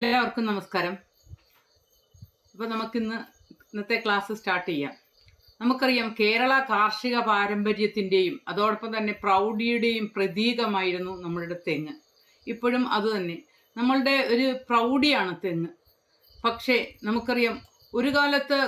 എല്ലാവർക്കും നമസ്കാരം. അപ്പോൾ ഇന്നത്തെ ക്ലാസ് സ്റ്റാർട്ട് ചെയ്യാം. നമുക്കറിയാം, കേരള കാർഷിക പാരമ്പര്യത്തിൻ്റെയും അതോടൊപ്പം തന്നെ പ്രൗഢിയുടെയും പ്രതീകമായിരുന്നു നമ്മളുടെ തെങ്ങ്. ഇപ്പോഴും അതുതന്നെ നമ്മളുടെ ഒരു പ്രൗഢിയാണ് തെങ്ങ്. പക്ഷേ നമുക്കറിയാം, ഒരു കാലത്ത്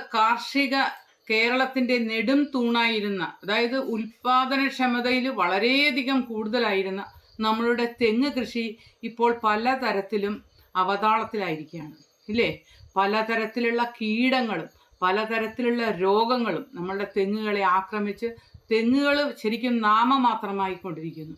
കേരളത്തിൻ്റെ നെടും തൂണായിരുന്ന, അതായത് ഉൽപാദനക്ഷമതയിൽ വളരെയധികം കൂടുതലായിരുന്ന നമ്മളുടെ തെങ്ങ് കൃഷി ഇപ്പോൾ പലതരത്തിലും അവതാളത്തിലായിരിക്കുകയാണ്, ഇല്ലേ? പലതരത്തിലുള്ള കീടങ്ങളും പലതരത്തിലുള്ള രോഗങ്ങളും നമ്മളുടെ തെങ്ങുകളെ ആക്രമിച്ച് തെങ്ങുകൾ ശരിക്കും നാമമാത്രമായിക്കൊണ്ടിരിക്കുന്നു.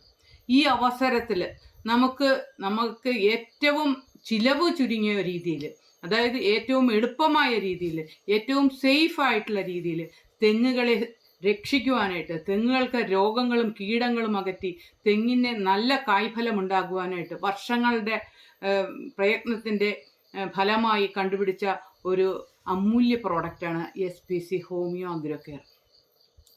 ഈ അവസരത്തിൽ നമുക്ക് ഏറ്റവും ചിലവ് ചുരുങ്ങിയ രീതിയിൽ, അതായത് ഏറ്റവും എളുപ്പമായ രീതിയിൽ, ഏറ്റവും സേഫ് ആയിട്ടുള്ള രീതിയിൽ തെങ്ങുകളെ രക്ഷിക്കുവാനായിട്ട്, തെങ്ങുകൾക്ക് രോഗങ്ങളും കീടങ്ങളും അകറ്റി തെങ്ങിന് നല്ല കായ്ഫലം ഉണ്ടാകുവാനായിട്ട് വർഷങ്ങളുടെ പ്രയത്നത്തിൻ്റെ ഫലമായി കണ്ടുപിടിച്ച ഒരു അമൂല്യ പ്രോഡക്റ്റാണ് SPC ഹോമിയോ അഗ്രോ കെയർ.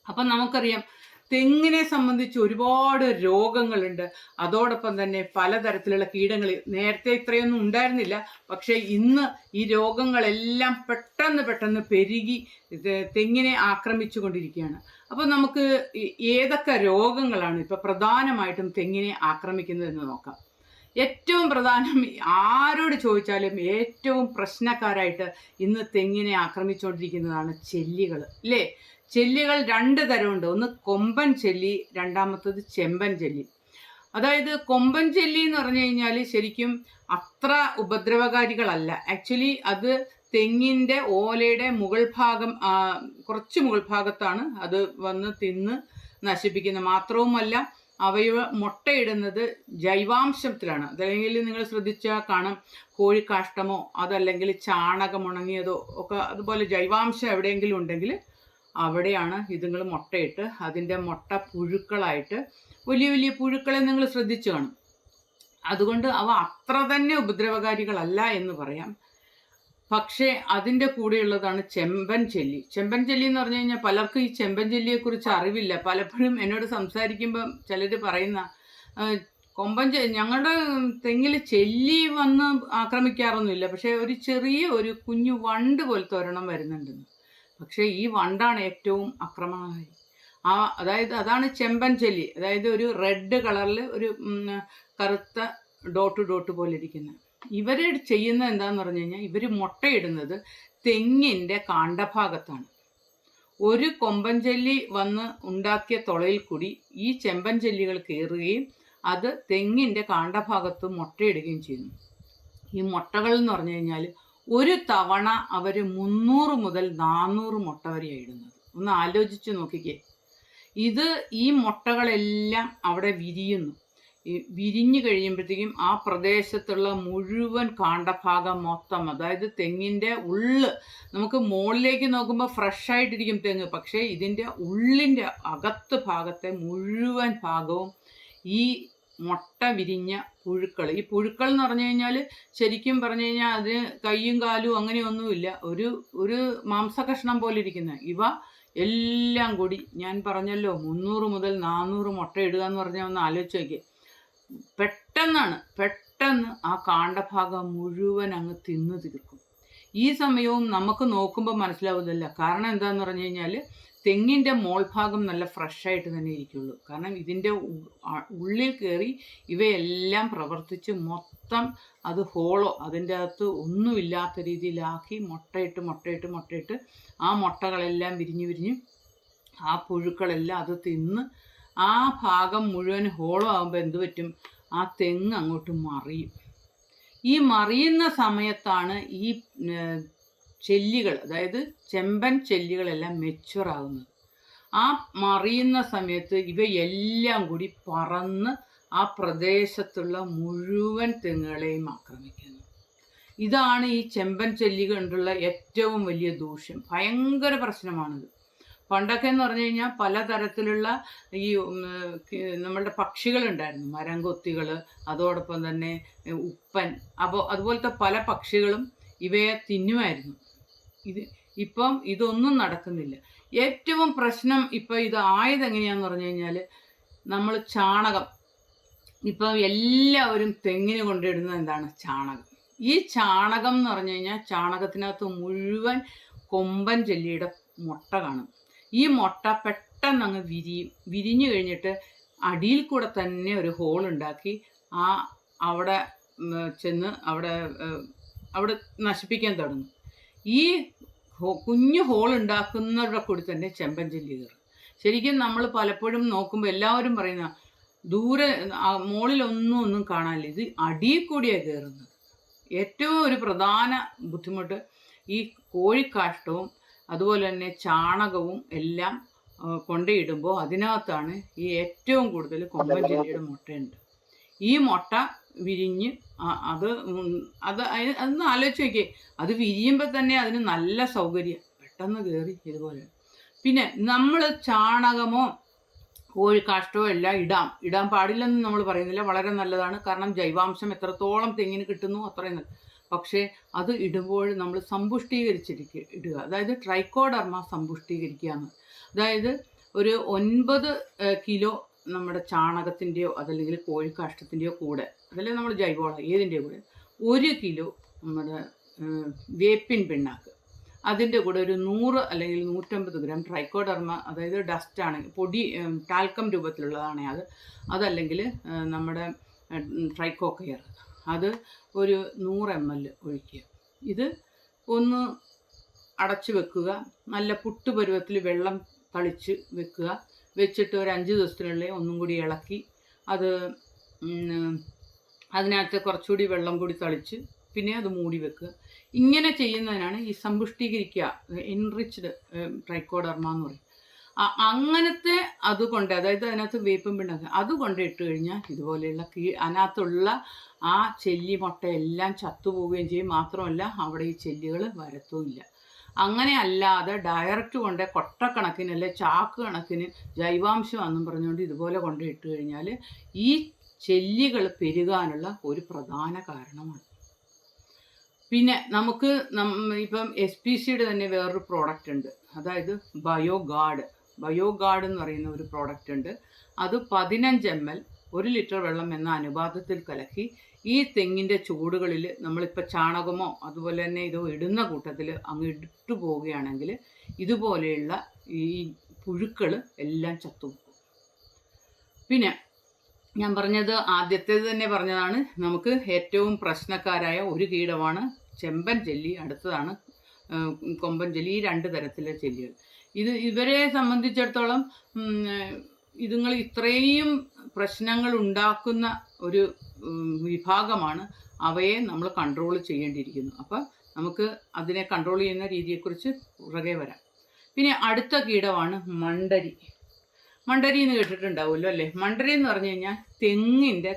അപ്പം നമുക്കറിയാം, തെങ്ങിനെ സംബന്ധിച്ച് ഒരുപാട് രോഗങ്ങളുണ്ട്. അതോടൊപ്പം തന്നെ പലതരത്തിലുള്ള കീടങ്ങൾ നേരത്തെ ഇത്രയൊന്നും ഉണ്ടായിരുന്നില്ല. പക്ഷേ ഇന്ന് ഈ രോഗങ്ങളെല്ലാം പെട്ടെന്ന് പെരുകി തെങ്ങിനെ ആക്രമിച്ചു കൊണ്ടിരിക്കുകയാണ്. അപ്പോൾ നമുക്ക് ഏതൊക്കെ രോഗങ്ങളാണ് ഇപ്പോൾ പ്രധാനമായിട്ടും തെങ്ങിനെ ആക്രമിക്കുന്നതെന്ന് നോക്കാം. ഏറ്റവും പ്രധാനം, ആരോട് ചോദിച്ചാലും ഏറ്റവും പ്രശ്നക്കാരായിട്ട് ഇന്ന് തെങ്ങിനെ ആക്രമിച്ചുകൊണ്ടിരിക്കുന്നതാണ് ചെല്ലികൾ, അല്ലേ? ചെല്ലികൾ രണ്ട് തരമുണ്ട്. ഒന്ന് കൊമ്പൻ ചെല്ലി, രണ്ടാമത്തത് ചെമ്പൻ ചെല്ലി. അതായത് കൊമ്പൻ ചെല്ലി എന്ന് പറഞ്ഞു കഴിഞ്ഞാൽ ശരിക്കും അത്ര ഉപദ്രവകാരികളല്ല. ആക്ച്വലി അത് തെങ്ങിൻ്റെ ഓലയുടെ കുറച്ച് മുകൾ ഭാഗത്താണ് അത് വന്ന് തിന്ന് നശിപ്പിക്കുന്നത്. മാത്രവുമല്ല, അവയെ മുട്ടയിടുന്നത് ജൈവാംശത്തിലാണ്. അതല്ലെങ്കിൽ നിങ്ങൾ ശ്രദ്ധിച്ചാൽ കാണാം, കോഴിക്കാഷ്ടമോ അതല്ലെങ്കിൽ ചാണകം ഉണങ്ങിയതോ ഒക്കെ അതുപോലെ ജൈവാംശം എവിടെയെങ്കിലും ഉണ്ടെങ്കിൽ അവിടെയാണ് ഇതുങ്ങൾ മുട്ടയിട്ട് അതിൻ്റെ മുട്ട പുഴുക്കളായിട്ട് വലിയ വലിയ പുഴുക്കളെ നിങ്ങൾ ശ്രദ്ധിച്ചു കാണും. അതുകൊണ്ട് അവ അത്ര തന്നെ ഉപദ്രവകാരികളല്ല എന്ന് പറയാം. പക്ഷേ അതിൻ്റെ കൂടെയുള്ളതാണ് ചെമ്പൻ ചെല്ലി. ചെമ്പൻ ചെല്ലി എന്ന് പറഞ്ഞു കഴിഞ്ഞാൽ പലർക്കും ഈ ചെമ്പൻ ചെല്ലിയെക്കുറിച്ച് അറിവില്ല. പലപ്പോഴും എന്നോട് സംസാരിക്കുമ്പം ചിലർ പറയുന്ന, ഞങ്ങളുടെ തെങ്ങിൽ ചെല്ലി വന്ന് ആക്രമിക്കാറൊന്നുമില്ല, പക്ഷേ ഒരു കുഞ്ഞു വണ്ട് പോലത്തെ ഒരെണ്ണം വരുന്നുണ്ടെന്ന്. പക്ഷേ ഈ വണ്ടാണ് ഏറ്റവും ആക്രമണകാരി. അതാണ് ചെമ്പൻ ചെല്ലി. അതായത് ഒരു റെഡ് കളറിൽ ഒരു കറുത്ത ഡോട്ട് പോലെ ഇരിക്കുന്നത്. ഇവർ ചെയ്യുന്നത് എന്താണെന്ന് പറഞ്ഞു കഴിഞ്ഞാൽ, ഇവർ മുട്ടയിടുന്നത് തെങ്ങിൻ്റെ കാണ്ഡഭാഗത്താണ്. ഒരു കൊമ്പൻ ചെല്ലി വന്ന് ഉണ്ടാക്കിയ തുളയിൽ കൂടി ഈ ചെമ്പൻ ചെല്ലികൾ കയറുകയും അത് തെങ്ങിൻ്റെ കാണ്ഡഭാഗത്ത് മുട്ടയിടുകയും ചെയ്യുന്നു. ഈ മുട്ടകൾ എന്ന് പറഞ്ഞു കഴിഞ്ഞാൽ ഒരു തവണ അവർ 300 മുതൽ 400 മുട്ട വരെയാണ് ഇടുന്നത്. ഒന്ന് ആലോചിച്ച് നോക്കിക്കേ. ഈ മുട്ടകളെല്ലാം അവിടെ വിരിയുന്നു. വിരിഞ്ഞു കഴിയുമ്പോഴത്തേക്കും ആ പ്രദേശത്തുള്ള മുഴുവൻ കാണ്ഡഭാഗം മൊത്തം, അതായത് തെങ്ങിൻ്റെ നമുക്ക് മുകളിലേക്ക് നോക്കുമ്പോൾ ഫ്രഷ് ആയിട്ടിരിക്കും തെങ്ങ്, പക്ഷേ ഇതിൻ്റെ ഉള്ളിൻ്റെ അകത്ത് ഭാഗത്തെ മുഴുവൻ ഭാഗവും ഈ മുട്ട വിരിഞ്ഞ പുഴുക്കൾ. ഈ പുഴുക്കൾ എന്ന് പറഞ്ഞു കഴിഞ്ഞാൽ ശരിക്കും പറഞ്ഞു കഴിഞ്ഞാൽ അതിന് കൈയും കാലും അങ്ങനെയൊന്നുമില്ല, ഒരു മാംസകഷ്ണം പോലെ ഇരിക്കുന്ന ഇവ എല്ലാം കൂടി, ഞാൻ പറഞ്ഞല്ലോ 300 മുതൽ 400 മുട്ട ഇടുക എന്ന് പറഞ്ഞാൽ ഒന്ന് ആലോചിച്ച് നോക്കിയേ. പെട്ടെന്ന് ആ കാണ്ഡഭാഗം മുഴുവൻ അങ്ങ് തിന്നു തീർക്കും. ഈ സമയവും നമുക്ക് നോക്കുമ്പോൾ മനസ്സിലാവുന്നില്ല. കാരണം എന്താണെന്ന് പറഞ്ഞു കഴിഞ്ഞാൽ തെങ്ങിൻ്റെ മോൾഭാഗം നല്ല ഫ്രഷായിട്ട് തന്നെ ഇരിക്കുള്ളൂ. കാരണം ഇതിൻ്റെ ഉള്ളിൽ കയറി ഇവയെല്ലാം പ്രവർത്തിച്ച് മൊത്തം അത് അതിൻ്റെ അകത്ത് ഒന്നുമില്ലാത്ത രീതിയിലാക്കി മുട്ടയിട്ട് ആ മുട്ടകളെല്ലാം വിരിഞ്ഞ് ആ പുഴുക്കളെല്ലാം അത് തിന്ന് ആ ഭാഗം മുഴുവൻ ആകുമ്പോൾ എന്ത് പറ്റും? ആ തെങ്ങ് അങ്ങോട്ട് മറിയും. ഈ മറിയുന്ന സമയത്താണ് ഈ ചെല്ലികൾ, അതായത് ചെമ്പൻ ചെല്ലികളെല്ലാം മെച്ചുവറാകുന്നത്. ആ മറിയുന്ന സമയത്ത് ഇവയെല്ലാം കൂടി പറന്ന് ആ പ്രദേശത്തുള്ള മുഴുവൻ തെങ്ങുകളെയും ആക്രമിക്കുന്നു. ഇതാണ് ഈ ചെമ്പൻ ചെല്ലി കൊണ്ടുള്ള ഏറ്റവും വലിയ ദൂഷ്യം. ഭയങ്കര പ്രശ്നമാണിത്. പണ്ടൊക്കെ എന്ന് പറഞ്ഞു കഴിഞ്ഞാൽ പലതരത്തിലുള്ള ഈ നമ്മളുടെ പക്ഷികളുണ്ടായിരുന്നു, മരംകൊത്തികൾ, അതോടൊപ്പം തന്നെ ഉപ്പൻ, അതുപോലത്തെ പല പക്ഷികളും ഇവയെ തിന്നുമായിരുന്നു. ഇപ്പം ഇതൊന്നും നടക്കുന്നില്ല. ഏറ്റവും പ്രശ്നം ഇപ്പം ഇത് ആയതെങ്ങനെയാണെന്ന് പറഞ്ഞു കഴിഞ്ഞാൽ, നമ്മൾ ചാണകം, ഇപ്പം എല്ലാവരും തെങ്ങിന് കൊണ്ടിടുന്നത് എന്താണ്? ചാണകം. ഈ ചാണകം എന്ന് പറഞ്ഞു കഴിഞ്ഞാൽ ചാണകത്തിനകത്ത് മുഴുവൻ കൊമ്പൻ ചെല്ലിയുടെ മുട്ട കാണും. ഈ മുട്ട പെട്ടെന്ന് അങ്ങ് വിരിഞ്ഞു കഴിഞ്ഞിട്ട് അടിയിൽ കൂടെ തന്നെ ഒരു ഹോൾ ഉണ്ടാക്കി അവിടെ ചെന്ന് അവിടെ നശിപ്പിക്കാൻ തുടങ്ങും. ഈ കുഞ്ഞു ഹോൾ ഉണ്ടാക്കുന്നവരുടെ കൂടി തന്നെ ചെമ്പൻ ചെല്ലി കയറും. ശരിക്കും നമ്മൾ പലപ്പോഴും നോക്കുമ്പോൾ എല്ലാവരും പറയുന്ന ദൂരെ മുകളിലൊന്നും കാണാനില്ല, ഇത് അടിയിൽ കൂടിയാണ് കയറുന്നത്. ഏറ്റവും ഒരു പ്രധാന ബുദ്ധിമുട്ട് ഈ കോഴിക്കാഷ്ടവും അതുപോലെ തന്നെ ചാണകവും എല്ലാം കൊണ്ടയിടുമ്പോൾ അതിനകത്താണ് ഈ ഏറ്റവും കൂടുതൽ കൊമ്പൻ ചെല്ലിയുടെ മുട്ടയുണ്ട്. ഈ മുട്ട വിരിഞ്ഞ് അതൊന്ന് ആലോചിച്ച് നോക്കിയേ, അത് വിരിയുമ്പോൾ തന്നെ അതിന് നല്ല സൗകര്യം, പെട്ടെന്ന് കയറി ഇതുപോലെ. പിന്നെ നമ്മൾ ചാണകമോ കോഴിക്കാഷ്ടമോ എല്ലാം ഇടാൻ പാടില്ലെന്ന് നമ്മൾ പറയുന്നില്ല, വളരെ നല്ലതാണ്. കാരണം ജൈവാംശം എത്രത്തോളം തെങ്ങിന് കിട്ടുന്നു അത്രയും നല്ല. പക്ഷേ അത് ഇടുമ്പോൾ നമ്മൾ ഇടുക, അതായത് ട്രൈക്കോഡർമ സമ്പുഷ്ടീകരിക്കുക എന്ന്. അതായത് ഒരു 9 കിലോ നമ്മുടെ ചാണകത്തിൻ്റെയോ അതല്ലെങ്കിൽ കോഴിക്കാഷ്ടത്തിൻ്റെയോ കൂടെ, അതല്ലെങ്കിൽ നമ്മൾ ജൈവവളം ഏതിൻ്റെയോ കൂടെ 1 കിലോ നമ്മുടെ വേപ്പിൻ പിണ്ണാക്ക്, അതിൻ്റെ കൂടെ ഒരു 100 അല്ലെങ്കിൽ 150 ഗ്രാം ട്രൈക്കോഡർമ, അതായത് ഡസ്റ്റ് ആണെങ്കിൽ പൊടി ടാൽക്കം രൂപത്തിലുള്ളതാണെങ്കിൽ അതല്ലെങ്കിൽ നമ്മുടെ ട്രൈക്കോക്കയർ, അത് ഒരു 100 ml ഒഴിക്കുക. ഇത് ഒന്ന് അടച്ചു വെക്കുക, നല്ല പുട്ട് പരുവത്തിൽ വെള്ളം തളിച്ച് വെക്കുക. വെച്ചിട്ട് ഒരു 5 ദിവസത്തിനുള്ളിൽ ഒന്നും കൂടി ഇളക്കി അത് അതിനകത്ത് കുറച്ചുകൂടി വെള്ളം കൂടി തളിച്ച് പിന്നെ അത് മൂടി വെക്കുക. ഇങ്ങനെ ചെയ്യുന്നതിനാണ് ഈ സമ്പുഷ്ടീകരിക്കുക, എൻറിച്ച്ഡ് ട്രൈക്കോഡർമ എന്ന് പറയും. അങ്ങനത്തെ അതുകൊണ്ട്, അതായത് അതിനകത്ത് വേപ്പും പിണ്ണാക്ക് അതുകൊണ്ട് ഇട്ട് കഴിഞ്ഞാൽ ഇതുപോലെയുള്ള അതിനകത്തുള്ള ആ ചെല്ലി മുട്ടയെല്ലാം ചത്തുപോവുകയും ചെയ്യും. മാത്രമല്ല അവിടെ ഈ ചെല്ലികൾ വരത്തുമില്ല. അങ്ങനെ അല്ലാതെ ഡയറക്റ്റ് കൊണ്ട് കൊട്ടക്കണക്കിന് അല്ലെ ചാക്ക് കണക്കിന് ജൈവാംശമാണെന്നും പറഞ്ഞുകൊണ്ട് ഇതുപോലെ കൊണ്ട് ഇട്ട് കഴിഞ്ഞാൽ ഈ ചെല്ലികൾ പെരുകാനുള്ള ഒരു പ്രധാന കാരണമാണ്. പിന്നെ നമുക്ക് ഇപ്പം SPCയുടെ തന്നെ വേറൊരു പ്രോഡക്റ്റ് ഉണ്ട്, അതായത് ബയോഗാർഡ് എന്ന് പറയുന്ന ഒരു പ്രോഡക്റ്റ് ഉണ്ട്. അത് 15 ml 1 ലിറ്റർ വെള്ളം എന്ന അനുപാതത്തിൽ കലക്കി ഈ തെങ്ങിൻ്റെ ചൂടുകളിൽ നമ്മളിപ്പോൾ ചാണകമോ അതുപോലെ തന്നെ ഇതോ ഇടുന്ന കൂട്ടത്തിൽ അങ്ങ് ഇട്ടു പോവുകയാണെങ്കിൽ ഇതുപോലെയുള്ള ഈ പുഴുക്കൾ എല്ലാം ചത്തുപോകും. പിന്നെ ഞാൻ പറഞ്ഞത് ആദ്യത്തേത് തന്നെ പറഞ്ഞതാണ്, നമുക്ക് ഏറ്റവും പ്രശ്നക്കാരായ ഒരു കീടമാണ് ചെമ്പൻ ചെല്ലി, അടുത്തതാണ് കൊമ്പൻ ചെല്ലി. ഈ 2 തരത്തിലെ ചെല്ലികൾ. ഇവരെ സംബന്ധിച്ചിടത്തോളം ഇതുങ്ങൾ ഇത്രയും പ്രശ്നങ്ങൾ ഉണ്ടാക്കുന്ന ഒരു വിഭാഗമാണ്. അവയെ നമ്മൾ കൺട്രോൾ ചെയ്യേണ്ടിയിരിക്കുന്നു. അപ്പം നമുക്ക് അതിനെ കൺട്രോൾ ചെയ്യുന്ന രീതിയെക്കുറിച്ച് പുറകെ വരാം. പിന്നെ അടുത്ത കീടമാണ് മണ്ടരി. മണ്ടരി എന്ന് കേട്ടിട്ടുണ്ടാവുമല്ലോ അല്ലേ? മണ്ടരി എന്ന് പറഞ്ഞു കഴിഞ്ഞാൽ തെങ്ങിൻ്റെ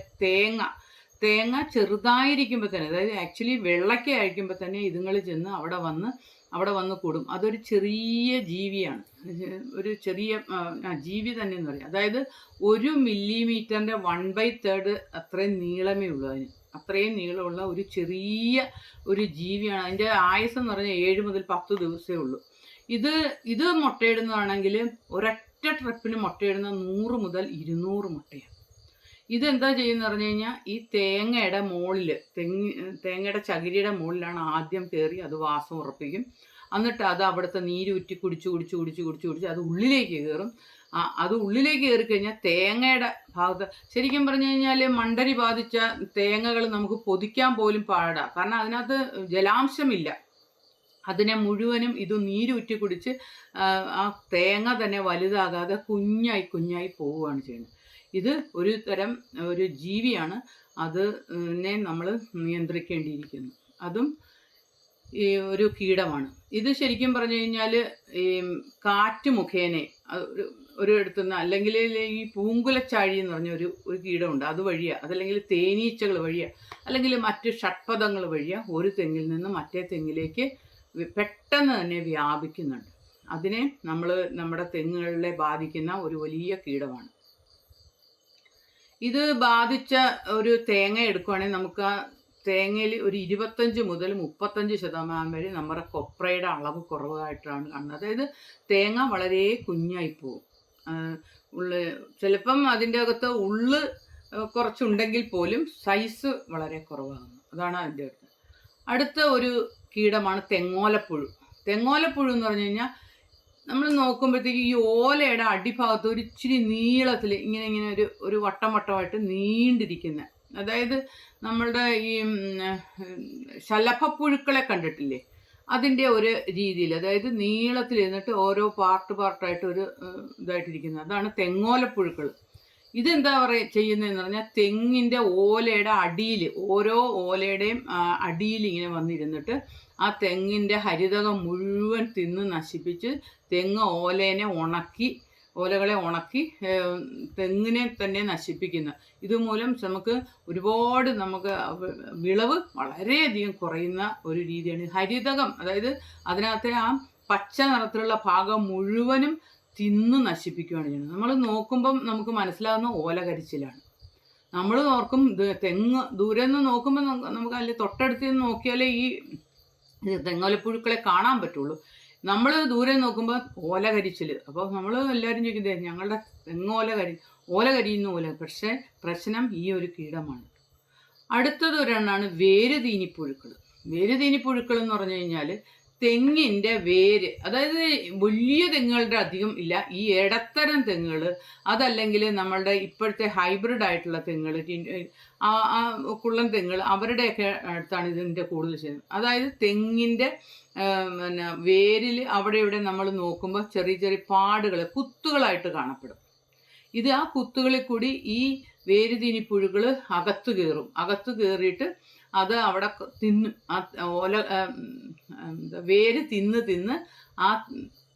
തേങ്ങ ചെറുതായിരിക്കുമ്പോൾ തന്നെ, അതായത് ആക്ച്വലി വെള്ളയ്ക്ക അഴിക്കുമ്പോൾ തന്നെ ഇതുങ്ങൾ ചെന്ന് അവിടെ വന്ന് കൂടും. അതൊരു ചെറിയ ജീവിയാണ്, ഒരു ചെറിയ ജീവി തന്നെ എന്ന് പറയാം. അതായത് 1 മില്ലിമീറ്ററിൻ്റെ 1/3 അത്രയും നീളമേ ഉള്ളൂ. അത്രയും നീളമുള്ള ഒരു ചെറിയ ഒരു ജീവിയാണ്. അതിൻ്റെ ആയുസ് എന്ന് പറഞ്ഞാൽ 7 മുതൽ 10 ദിവസമേ ഉള്ളൂ. ഇത് മുട്ടയിടുന്നതാണെങ്കിൽ ഒരൊറ്റ ട്രിപ്പിന് മുട്ടയിടുന്ന 100 മുതൽ 200 മുട്ടയാണ്. ഇതെന്താ ചെയ്യുന്ന പറഞ്ഞു കഴിഞ്ഞാൽ ഈ തേങ്ങയുടെ മുകളിൽ, തേങ്ങയുടെ ചകിരിയുടെ മുകളിലാണ് ആദ്യം കയറി അത് വാസം ഉറപ്പിക്കും. എന്നിട്ട് അത് അവിടുത്തെ നീരൂറ്റി കുടിച്ച് അത് ഉള്ളിലേക്ക് കയറും. അത് ഉള്ളിലേക്ക് കയറി കഴിഞ്ഞാൽ തേങ്ങയുടെ ഭാഗത്ത്, ശരിക്കും പറഞ്ഞു കഴിഞ്ഞാൽ മണ്ടരി ബാധിച്ച തേങ്ങകൾ നമുക്ക് പൊതിക്കാൻ പോലും പാടാം. കാരണം അതിനകത്ത് ജലാംശമില്ല. അതിനെ മുഴുവനും ഇത് നീരൂറ്റി കുടിച്ച് ആ തേങ്ങ തന്നെ വലുതാകാതെ കുഞ്ഞായി പോവുകയാണ് ചെയ്യുന്നത്. ഇത് ഒരു തരം ഒരു ജീവിയാണ്, അതിനെ നമ്മൾ നിയന്ത്രിക്കേണ്ടിയിരിക്കുന്നു. അതും ഈ ഒരു കീടമാണ്. ഇത് ശരിക്കും പറഞ്ഞു കഴിഞ്ഞാൽ ഈ കാറ്റ് മുഖേന ഒരു എടുത്തുനിന്ന്, അല്ലെങ്കിൽ ഈ പൂങ്കുലച്ചാഴി എന്ന് പറഞ്ഞ ഒരു കീടമുണ്ട്, അത് വഴിയാണ്, അതല്ലെങ്കിൽ തേനീച്ചകൾ വഴിയാണ്, അല്ലെങ്കിൽ മറ്റ് ഷഡ്പദങ്ങൾ വഴിയാണ് ഒരു തെങ്ങിൽ നിന്ന് മറ്റേ തെങ്ങിലേക്ക് പെട്ടെന്ന് തന്നെ വ്യാപിക്കുന്നുണ്ട്. അതിനെ നമ്മുടെ തെങ്ങുകളിലെ ബാധിക്കുന്ന ഒരു വലിയ കീടമാണ്. ഇത് ബാധിച്ച ഒരു തേങ്ങ എടുക്കുകയാണെങ്കിൽ നമുക്ക് ആ തേങ്ങയിൽ ഒരു 25 മുതൽ 35% വരെ നമ്മുടെ കൊപ്രയുടെ അളവ് കുറവായിട്ടാണ് കാണുന്നത്. അതായത് തേങ്ങ വളരെ കുഞ്ഞായി പോകും. ചിലപ്പം അതിൻ്റെ അകത്ത് ഉള്ള് കുറച്ചുണ്ടെങ്കിൽ പോലും സൈസ് വളരെ കുറവാകുന്നു. അതാണ് അതിൻ്റെ അടുത്ത്. അടുത്ത ഒരു കീടമാണ് തെങ്ങോലപ്പുഴു. തെങ്ങോലപ്പുഴു എന്ന് പറഞ്ഞു കഴിഞ്ഞാൽ നമ്മൾ നോക്കുമ്പോഴത്തേക്ക് ഈ ഓലയുടെ അടിഭാഗത്ത് ഒരു ഇച്ചിരി നീളത്തിൽ ഇങ്ങനെ ഇങ്ങനെ ഒരു വട്ടം വട്ടമായിട്ട് നീണ്ടിരിക്കുന്ന, അതായത് നമ്മളുടെ ഈ ശലഭപ്പുഴുക്കളെ കണ്ടിട്ടില്ലേ, അതിൻ്റെ ഒരു രീതിയിൽ, അതായത് നീളത്തിൽ ഇരുന്നിട്ട് ഓരോ പാർട്ടായിട്ട് ഒരു ഇതായിട്ടിരിക്കുന്നത്, അതാണ് തെങ്ങോലപ്പുഴുക്കൾ. ഇതെന്താ ചെയ്യുന്നതെന്ന് പറഞ്ഞാൽ തെങ്ങിൻ്റെ ഓലയുടെ അടിയിൽ, ഓരോ ഓലയുടെയും അടിയിൽ ഇങ്ങനെ വന്നിരുന്നിട്ട് ആ തെങ്ങിൻ്റെ ഹരിതകം മുഴുവൻ തിന്ന് നശിപ്പിച്ച് തെങ്ങ് ഓലകളെ ഉണക്കി തെങ്ങിനെ തന്നെ നശിപ്പിക്കുന്നു. ഇതുമൂലം ഒരുപാട് വിളവ് വളരെയധികം കുറയുന്ന ഒരു രീതിയാണ്. ഹരിതകം, അതായത് അതിനകത്തെ ആ പച്ച നിറത്തിലുള്ള ഭാഗം മുഴുവനും തിന്ന് നശിപ്പിക്കുകയാണ് ചെയ്യുന്നത്. നമ്മൾ നോക്കുമ്പം നമുക്ക് മനസ്സിലാകുന്ന ഓല കരിച്ചിലാണ്. നമ്മൾ ഓർക്കും തെങ്ങ് ദൂരെ നിന്ന് നോക്കുമ്പോൾ നമുക്ക് അതിൽ തൊട്ടടുത്ത് നിന്ന് നോക്കിയാലേ ഈ തെങ്ങോലപ്പുഴുക്കളെ കാണാൻ പറ്റുള്ളൂ. നമ്മൾ ദൂരെ നോക്കുമ്പോൾ ഓല കരിച്ചിൽ. അപ്പോൾ നമ്മൾ എല്ലാവരും ചോദിക്കുന്നത് ഞങ്ങളുടെ ഓല കരിയുന്ന പോലെ. പക്ഷേ പ്രശ്നം ഈ ഒരു കീടമാണ്. അടുത്തത് ഒരെണ്ണമാണ് വേരുതീനിപ്പുഴുക്കൾ. വേരുതീനിപ്പുഴുക്കൾ എന്ന് പറഞ്ഞു കഴിഞ്ഞാൽ തെങ്ങിൻ്റെ വേര്, അതായത് വലിയ തെങ്ങുകളുടെ അധികം ഇല്ല, ഈ ഇടത്തരം തെങ്ങുകൾ, അതല്ലെങ്കിൽ നമ്മളുടെ ഇപ്പോഴത്തെ ഹൈബ്രിഡ് ആയിട്ടുള്ള തെങ്ങുകൾ, കുള്ളൻ തെങ്ങുകൾ, അവരുടെയൊക്കെ അടുത്താണ് ഇതിൻ്റെ കൂടുതൽ ചെയ്യുന്നത്. അതായത് തെങ്ങിൻ്റെ വേരിൽ അവിടെ ഇവിടെ നമ്മൾ നോക്കുമ്പോൾ ചെറിയ ചെറിയ പാടുകൾ, കുത്തുകളായിട്ട് കാണപ്പെടും. ഇത് ആ കുത്തുകളിൽ കൂടി ഈ വേരുതീനിപ്പുഴുക്കൾ അകത്ത് കയറിയിട്ട് അത് അവിടെ തിന്നും. ആ വേര് തിന്ന് ആ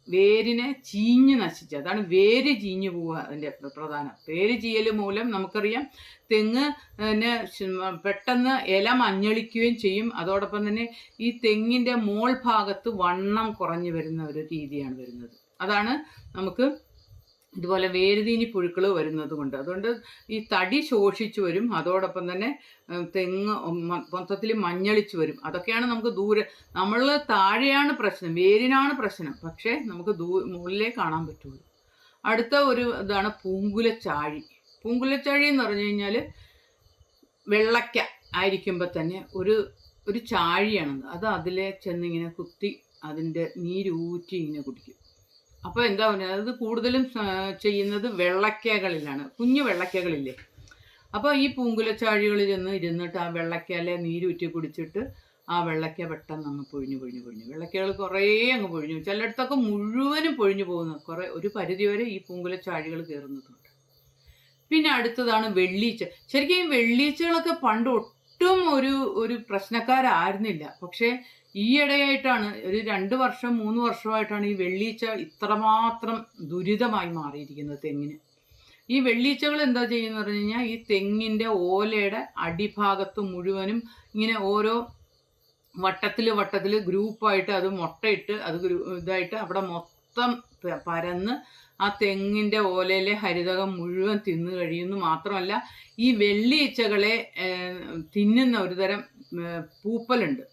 വേരിനെ ചീഞ്ഞ് നശിച്ച്, അതാണ് വേര് ചീഞ്ഞു പോവുക. അതിൻ്റെ പ്രധാനം വേര് ചീയൽ മൂലം നമുക്കറിയാം തെങ്ങ് പെട്ടെന്ന് ഇല മഞ്ഞളിക്കുകയും ചെയ്യും. അതോടൊപ്പം തന്നെ ഈ തെങ്ങിൻ്റെ മോൾ ഭാഗത്ത് വണ്ണം കുറഞ്ഞു വരുന്ന ഒരു രീതിയാണ് വരുന്നത്. അതാണ് നമുക്ക് ഇതുപോലെ വേരുതീനിപ്പുഴുക്കൾ വരുന്നത് കൊണ്ട്. അതുകൊണ്ട് ഈ തടി ശോഷിച്ചു വരും, അതോടൊപ്പം തന്നെ തെങ്ങ് മൊത്തത്തിൽ മഞ്ഞളിച്ചു വരും. അതൊക്കെയാണ് നമുക്ക് നമ്മൾ താഴെയാണ് പ്രശ്നം, വേരിനാണ് പ്രശ്നം, പക്ഷേ നമുക്ക് മുകളിലേ കാണാൻ പറ്റുള്ളൂ. അടുത്ത ഒരു ഇതാണ് പൂങ്കുലച്ചാഴി. പൂങ്കുലച്ചാഴി എന്ന് പറഞ്ഞു കഴിഞ്ഞാൽ വെള്ളയ്ക്ക ആയിരിക്കുമ്പോൾ തന്നെ ഒരു ചാഴിയാണത്. അത് അതിലെ ചെന്നിങ്ങനെ കുത്തി അതിൻ്റെ നീരൂറ്റി ഇങ്ങനെ കുടിക്കും. അപ്പോൾ എന്താ പറയുക, അത് കൂടുതലും ചെയ്യുന്നത് വെള്ളയ്ക്കകളിലാണ്, കുഞ്ഞു വെള്ളയ്ക്കകളില്ലേ. അപ്പോൾ ഈ പൂങ്കുലച്ചാഴികളിൽ ഇരുന്നിട്ട് ആ വെള്ളയ്ക്കയിലെ നീരൂറ്റി കുടിച്ചിട്ട് ആ വെള്ളയ്ക്ക പെട്ടെന്ന് അങ്ങ് പൊഴിഞ്ഞു വെള്ളയ്ക്കകൾ കുറേ അങ്ങ് പൊഴിഞ്ഞു, ചിലയിടത്തൊക്കെ മുഴുവനും പൊഴിഞ്ഞു പോകുന്നു. ഒരു പരിധിവരെ ഈ പൂങ്കുലച്ചാഴികൾ കയറുന്നതുണ്ട്. പിന്നെ അടുത്തതാണ് വെള്ളീച്ച. ശരിക്കും ഈ വെള്ളീച്ചകളൊക്കെ പണ്ട് ഒട്ടും ഒരു പ്രശ്നക്കാരായിരുന്നില്ല. പക്ഷേ ഈയിടെയായിട്ടാണ്, ഒരു 2 വർഷം 3 വർഷമായിട്ടാണ് ഈ വെള്ളീച്ച ഇത്രമാത്രം ദുരിതമായി മാറിയിരിക്കുന്നത് തെങ്ങിന്. ഈ വെള്ളീച്ചകൾ എന്താ ചെയ്യുന്നത് പറഞ്ഞു കഴിഞ്ഞാൽ ഈ തെങ്ങിൻ്റെ ഓലയുടെ അടിഭാഗത്ത് മുഴുവനും ഇങ്ങനെ ഓരോ വട്ടത്തിൽ ഗ്രൂപ്പായിട്ട് അത് മുട്ടയിട്ട് അത് ഇതായിട്ട് അവിടെ മൊത്തം പരന്ന് ആ തെങ്ങിൻ്റെ ഓലയിലെ ഹരിതകം മുഴുവൻ തിന്നു കഴിയുന്നു. മാത്രമല്ല ഈ വെള്ളീച്ചകളെ തിന്നുന്ന ഒരുതരം പൂപ്പലുണ്ട്,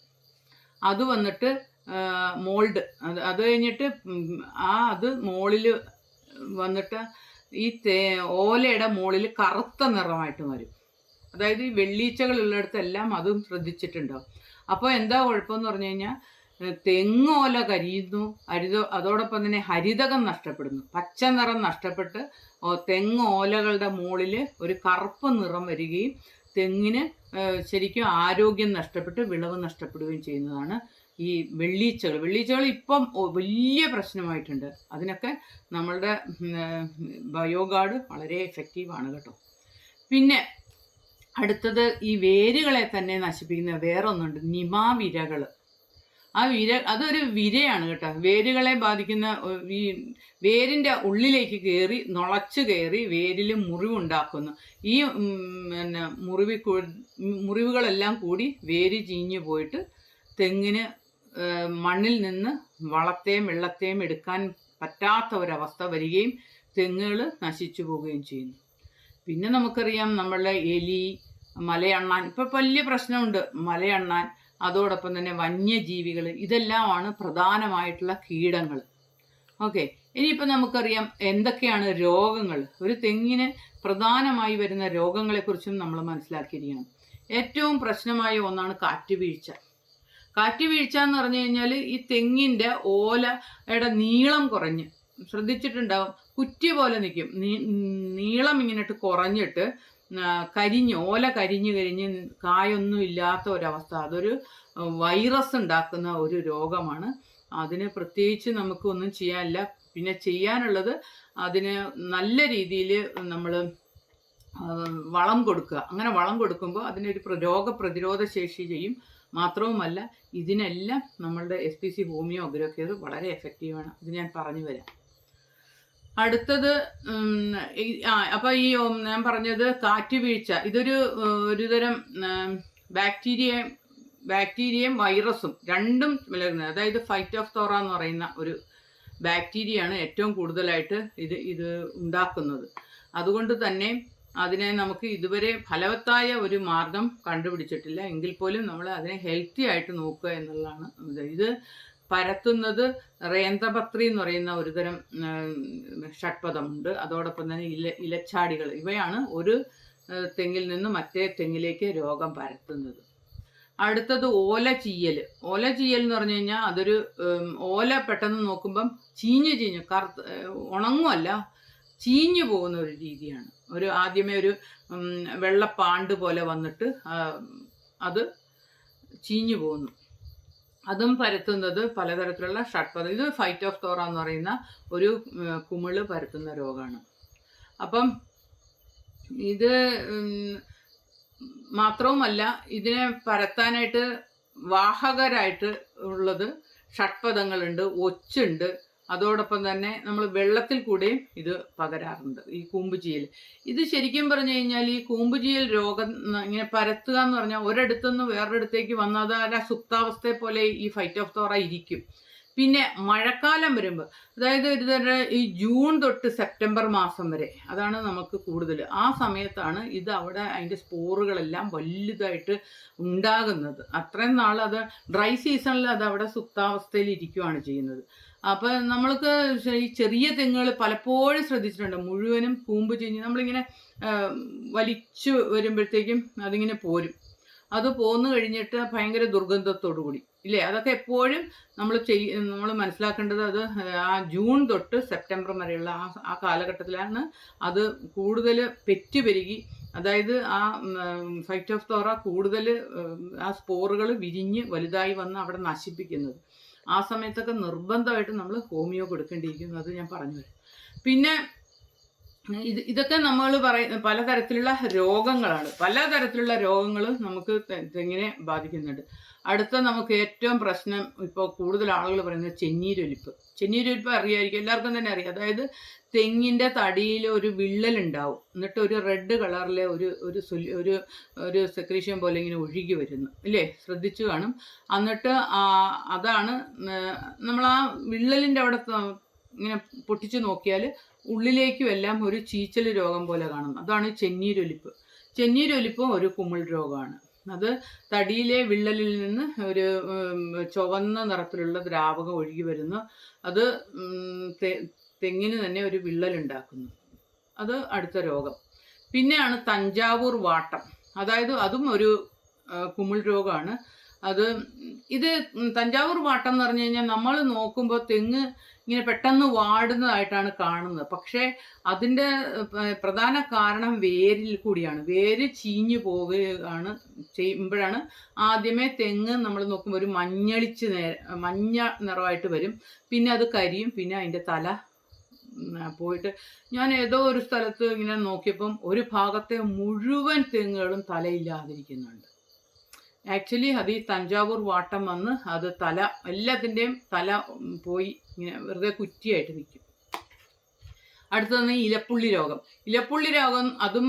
അത് വന്നിട്ട് മോൾഡ്, അത് കഴിഞ്ഞിട്ട് അത് മുകളിൽ വന്നിട്ട് ഈ ഓലയുടെ മുകളിൽ കറുത്ത നിറമായിട്ട് വരും. അതായത് ഈ വെള്ളീച്ചകൾ ഉള്ളിടത്തെല്ലാം അതും ശ്രദ്ധിച്ചിട്ടുണ്ടാവും. അപ്പോൾ എന്താ കുഴപ്പമെന്ന് പറഞ്ഞു കഴിഞ്ഞാൽ തെങ്ങോല കരിയുന്നു, അതോടൊപ്പം തന്നെ ഹരിതകം നഷ്ടപ്പെടുന്നു, പച്ച നിറം നഷ്ടപ്പെട്ട് തെങ്ങ് ഓലകളുടെ മുകളിൽ ഒരു കറുപ്പ് നിറം വരികയും തെങ്ങിന് ശരിക്കും ആരോഗ്യം നഷ്ടപ്പെട്ട് വിളവ് നഷ്ടപ്പെടുകയും ചെയ്യുന്നതാണ് ഈ വെള്ളീച്ചകൾ ഇപ്പം വലിയ പ്രശ്നമായിട്ടുണ്ട്. അതിനൊക്കെ നമ്മളുടെ ബയോഗാർഡ് വളരെ എഫക്റ്റീവാണ് കേട്ടോ. പിന്നെ അടുത്തത് ഈ വേരുകളെ തന്നെ നശിപ്പിക്കുന്ന വേറൊന്നുണ്ട്, നിമാവിരകൾ. അതൊരു വിരയാണ് കേട്ടോ. വേരുകളെ ബാധിക്കുന്ന ഈ വേരിൻ്റെ ഉള്ളിലേക്ക് നുളച്ച് കയറി വേരിൽ മുറിവുണ്ടാക്കുന്നു. ഈ മുറിവുകളെല്ലാം കൂടി വേര് ചീഞ്ഞു പോയിട്ട് തെങ്ങിന് മണ്ണിൽ നിന്ന് വളത്തെയും വെള്ളത്തെയും എടുക്കാൻ പറ്റാത്ത ഒരവസ്ഥ വരികയും തെങ്ങുകൾ നശിച്ചു പോവുകയും ചെയ്യുന്നു. പിന്നെ നമുക്കറിയാം നമ്മളുടെ എലി, മലയണ്ണാൻ, ഇപ്പോൾ വലിയ പ്രശ്നമുണ്ട്, മലയണ്ണാൻ, അതോടൊപ്പം തന്നെ വന്യജീവികൾ, ഇതെല്ലാമാണ് പ്രധാനമായിട്ടുള്ള കീടങ്ങൾ. ഓക്കെ, ഇനിയിപ്പോൾ നമുക്കറിയാം എന്തൊക്കെയാണ് രോഗങ്ങൾ. ഒരു തെങ്ങിന് പ്രധാനമായി വരുന്ന രോഗങ്ങളെക്കുറിച്ചും നമ്മൾ മനസ്സിലാക്കിയിരിക്കണം. ഏറ്റവും പ്രശ്നമായ ഒന്നാണ് കാറ്റുവീഴ്ച. കാറ്റ് വീഴ്ച എന്ന് പറഞ്ഞു കഴിഞ്ഞാൽ ഈ തെങ്ങിൻ്റെ ഓലയുടെ നീളം കുറഞ്ഞ്, ശ്രദ്ധിച്ചിട്ടുണ്ടാവും, കുറ്റി പോലെ നിൽക്കും, നീളം ഇങ്ങനെയിട്ട് കുറഞ്ഞിട്ട് ഓല കരിഞ്ഞ് കായൊന്നും ഇല്ലാത്ത ഒരവസ്ഥ. അതൊരു വൈറസ് ഉണ്ടാക്കുന്ന ഒരു രോഗമാണ്. അതിന് പ്രത്യേകിച്ച് നമുക്ക് ഒന്നും ചെയ്യാനില്ല. പിന്നെ ചെയ്യാനുള്ളത് അതിന് നല്ല രീതിയിൽ നമ്മൾ വളം കൊടുക്കുക. അങ്ങനെ വളം കൊടുക്കുമ്പോൾ അതിനൊരു രോഗപ്രതിരോധ ശേഷി ചെയ്യും. മാത്രവുമല്ല ഇതിനെല്ലാം നമ്മളുടെ SPC ഹോമിയോ അഗ്രോ കെയർ വളരെ എഫക്റ്റീവാണ്. ഇത് ഞാൻ പറഞ്ഞു വരാം. അടുത്തത് അപ്പോൾ ഈ ഞാൻ പറഞ്ഞത് കാറ്റ് വീഴ്ച, ഇതൊരു ഒരുതരം ബാക്ടീരിയയും വൈറസും രണ്ടും വിളകുന്നത്. അതായത് ഫൈറ്റോഫ്തോറ എന്ന് പറയുന്ന ഒരു ബാക്ടീരിയയാണ് ഏറ്റവും കൂടുതലായിട്ട് ഇത് ഉണ്ടാക്കുന്നത്. അതുകൊണ്ട് തന്നെ അതിനെ നമുക്ക് ഇതുവരെ ഫലവത്തായ ഒരു മാർഗം കണ്ടുപിടിച്ചിട്ടില്ല. എങ്കിൽ പോലും നമ്മൾ അതിനെ ഹെൽത്തി ആയിട്ട് നോക്കുക എന്നുള്ളതാണ്. ഇത് പരത്തുന്നത് റേന്ദ്രപത്രി എന്ന് പറയുന്ന ഒരുതരം ഷഡ്പദമുണ്ട്. അതോടൊപ്പം തന്നെ ഇലച്ചാടികൾ, ഇവയാണ് ഒരു തെങ്ങിൽ നിന്ന് മറ്റേ തെങ്ങിലേക്ക് രോഗം പരത്തുന്നത്. അടുത്തത് ഓല ചീയൽ എന്ന് പറഞ്ഞു കഴിഞ്ഞാൽ അതൊരു ഓല പെട്ടെന്ന് നോക്കുമ്പം ചീഞ്ഞ് ഉണങ്ങുമല്ല, ചീഞ്ഞു പോകുന്ന ഒരു രീതിയാണ്. ആദ്യമേ ഒരു വെള്ളപ്പാണ്ട് പോലെ വന്നിട്ട് അത് ചീഞ്ഞു പോകുന്നു. അതും പരത്തുന്നത് പലതരത്തിലുള്ള ഷഡ്പദം. ഇത് ഫൈറ്റോഫ്തോറ എന്ന് പറയുന്ന ഒരു കുമിള് പരത്തുന്ന രോഗമാണ്. അപ്പം ഇത് മാത്രവുമല്ല, ഇതിനെ പരത്താനായിട്ട് വാഹകരായിട്ട് ഉള്ളത് ഷഡ്പദങ്ങളുണ്ട്, ഒച്ചുണ്ട്. അതോടൊപ്പം തന്നെ നമ്മൾ വെള്ളത്തിൽ കൂടെയും ഇത് പകരാറുണ്ട്, ഈ കൂമ്പുചീയൽ. ഇത് ശരിക്കും പറഞ്ഞു കഴിഞ്ഞാൽ ഈ കൂമ്പുചീയൽ രോഗം ഇങ്ങനെ പരത്തുക എന്ന് പറഞ്ഞാൽ ഒരിടത്തുനിന്ന് വേറൊരിടത്തേക്ക് വന്നത് ആ സുപ്താവസ്ഥയെ പോലെ ഈ ഫൈറ്റോഫ്തോറ ഇരിക്കും. പിന്നെ മഴക്കാലം വരുമ്പോൾ, അതായത് ഇതുവരെ ഈ ജൂൺ തൊട്ട് സെപ്റ്റംബർ മാസം വരെ, അതാണ് നമുക്ക് കൂടുതൽ. ആ സമയത്താണ് ഇത് അവിടെ അതിൻ്റെ സ്പോറുകളെല്ലാം വലുതായിട്ട് ഉണ്ടാകുന്നത്. അത്രയും നാൾ അത് ഡ്രൈ സീസണിൽ അത് അവിടെ സുപ്താവസ്ഥയിൽ ഇരിക്കുകയാണ് ചെയ്യുന്നത്. അപ്പം നമ്മൾക്ക് ഈ ചെറിയ തെങ്ങുകൾ പലപ്പോഴും ശ്രദ്ധിച്ചിട്ടുണ്ട്, മുഴുവനും കൂമ്പ് ചീഞ്ഞ് നമ്മളിങ്ങനെ വലിച്ചു വരുമ്പോഴത്തേക്കും അതിങ്ങനെ അത് പോന്നു കഴിഞ്ഞിട്ട് ഭയങ്കര ദുർഗന്ധത്തോടു കൂടി, ഇല്ലേ? അതൊക്കെ എപ്പോഴും നമ്മൾ മനസ്സിലാക്കേണ്ടത് അത് ആ ജൂൺ തൊട്ട് സെപ്റ്റംബർ വരെയുള്ള ആ കാലഘട്ടത്തിലാണ് അത് കൂടുതൽ പെറ്റുപെരുകി, അതായത് ആ ഫൈറ്റോഫ്തോറ കൂടുതൽ ആ സ്പോറുകൾ വിരിഞ്ഞ് വലുതായി വന്ന് അവിടെ നശിപ്പിക്കുന്നത്. ആ സമയത്തൊക്കെ നിർബന്ധമായിട്ട് നമ്മൾ ഹോമിയോ കൊടുക്കേണ്ടിയിരിക്കുന്നു. അത് ഞാൻ പറഞ്ഞു തരാം. പിന്നെ ഇതൊക്കെ നമ്മൾ പലതരത്തിലുള്ള രോഗങ്ങളാണ്. പലതരത്തിലുള്ള രോഗങ്ങൾ നമുക്ക് തെങ്ങിനെ ബാധിക്കുന്നുണ്ട്. അടുത്ത നമുക്ക് ഏറ്റവും പ്രശ്നം ഇപ്പോൾ കൂടുതൽ ആളുകൾ പറയുന്നത് ചെന്നീരൊലിപ്പ് അറിയാമായിരിക്കും, എല്ലാവർക്കും തന്നെ അറിയാം. അതായത് തെങ്ങിൻ്റെ തടിയിൽ ഒരു വിള്ളലുണ്ടാവും, എന്നിട്ട് ഒരു റെഡ് കളറിലെ ഒരു സെക്രീഷൻ പോലെ ഇങ്ങനെ ഒഴുകി വരുന്നു, ഇല്ലേ? ശ്രദ്ധിച്ചു കാണും. എന്നിട്ട് അതാണ് നമ്മൾ ആ വിള്ളലിൻ്റെ അവിടെ ഇങ്ങനെ പൊട്ടിച്ച് നോക്കിയാൽ ഉള്ളിലേക്കും എല്ലാം ഒരു ചീച്ചൽ രോഗം പോലെ കാണും. അതാണ് ചെന്നീരൊലിപ്പും ഒരു കുമിൾ രോഗമാണ്. അത് തടിയിലെ വിള്ളലിൽ നിന്ന് ഒരു ചുവന്ന നിറത്തിലുള്ള ദ്രാവകം ഒഴുകി വരുന്നു. അത് തെങ്ങിന് തന്നെ ഒരു വിള്ളലുണ്ടാക്കുന്നു. അത് അടുത്ത രോഗം. പിന്നെയാണ് തഞ്ചാവൂർ വാട്ടം, അതായത് അതും ഒരു കുമിൾ രോഗമാണ്. ഇത് തഞ്ചാവൂർ വാട്ടം എന്ന് പറഞ്ഞു കഴിഞ്ഞാൽ നമ്മൾ നോക്കുമ്പോൾ തെങ്ങ് ഇങ്ങനെ പെട്ടെന്ന് വാടുന്നതായിട്ടാണ് കാണുന്നത്. പക്ഷേ അതിൻ്റെ പ്രധാന കാരണം വേരിൽ കൂടിയാണ്. വേര് ചീഞ്ഞു പോവുകയാണ് ചെയ്യുമ്പോഴാണ് ആദ്യമേ തെങ്ങ് നമ്മൾ നോക്കുമ്പോൾ ഒരു മഞ്ഞ നിറമായിട്ട് വരും. പിന്നെ അത് കരിയും. പിന്നെ അതിൻ്റെ തല പോയിട്ട്, ഞാൻ ഏതോ ഒരു സ്ഥലത്ത് ഇങ്ങനെ നോക്കിയപ്പം ഒരു ഭാഗത്തെ മുഴുവൻ തെങ്ങുകളും തലയില്ലാതിരിക്കുന്നുണ്ട്. ആക്ച്വലി അത് ഈ തഞ്ചാവൂർ വാട്ടം വന്ന് അത് എല്ലാത്തിൻ്റെയും തല പോയി ഇങ്ങനെ വെറുതെ കുറ്റിയായിട്ട് നിൽക്കും. അടുത്തത് ഇലപ്പുള്ളി രോഗം. അതും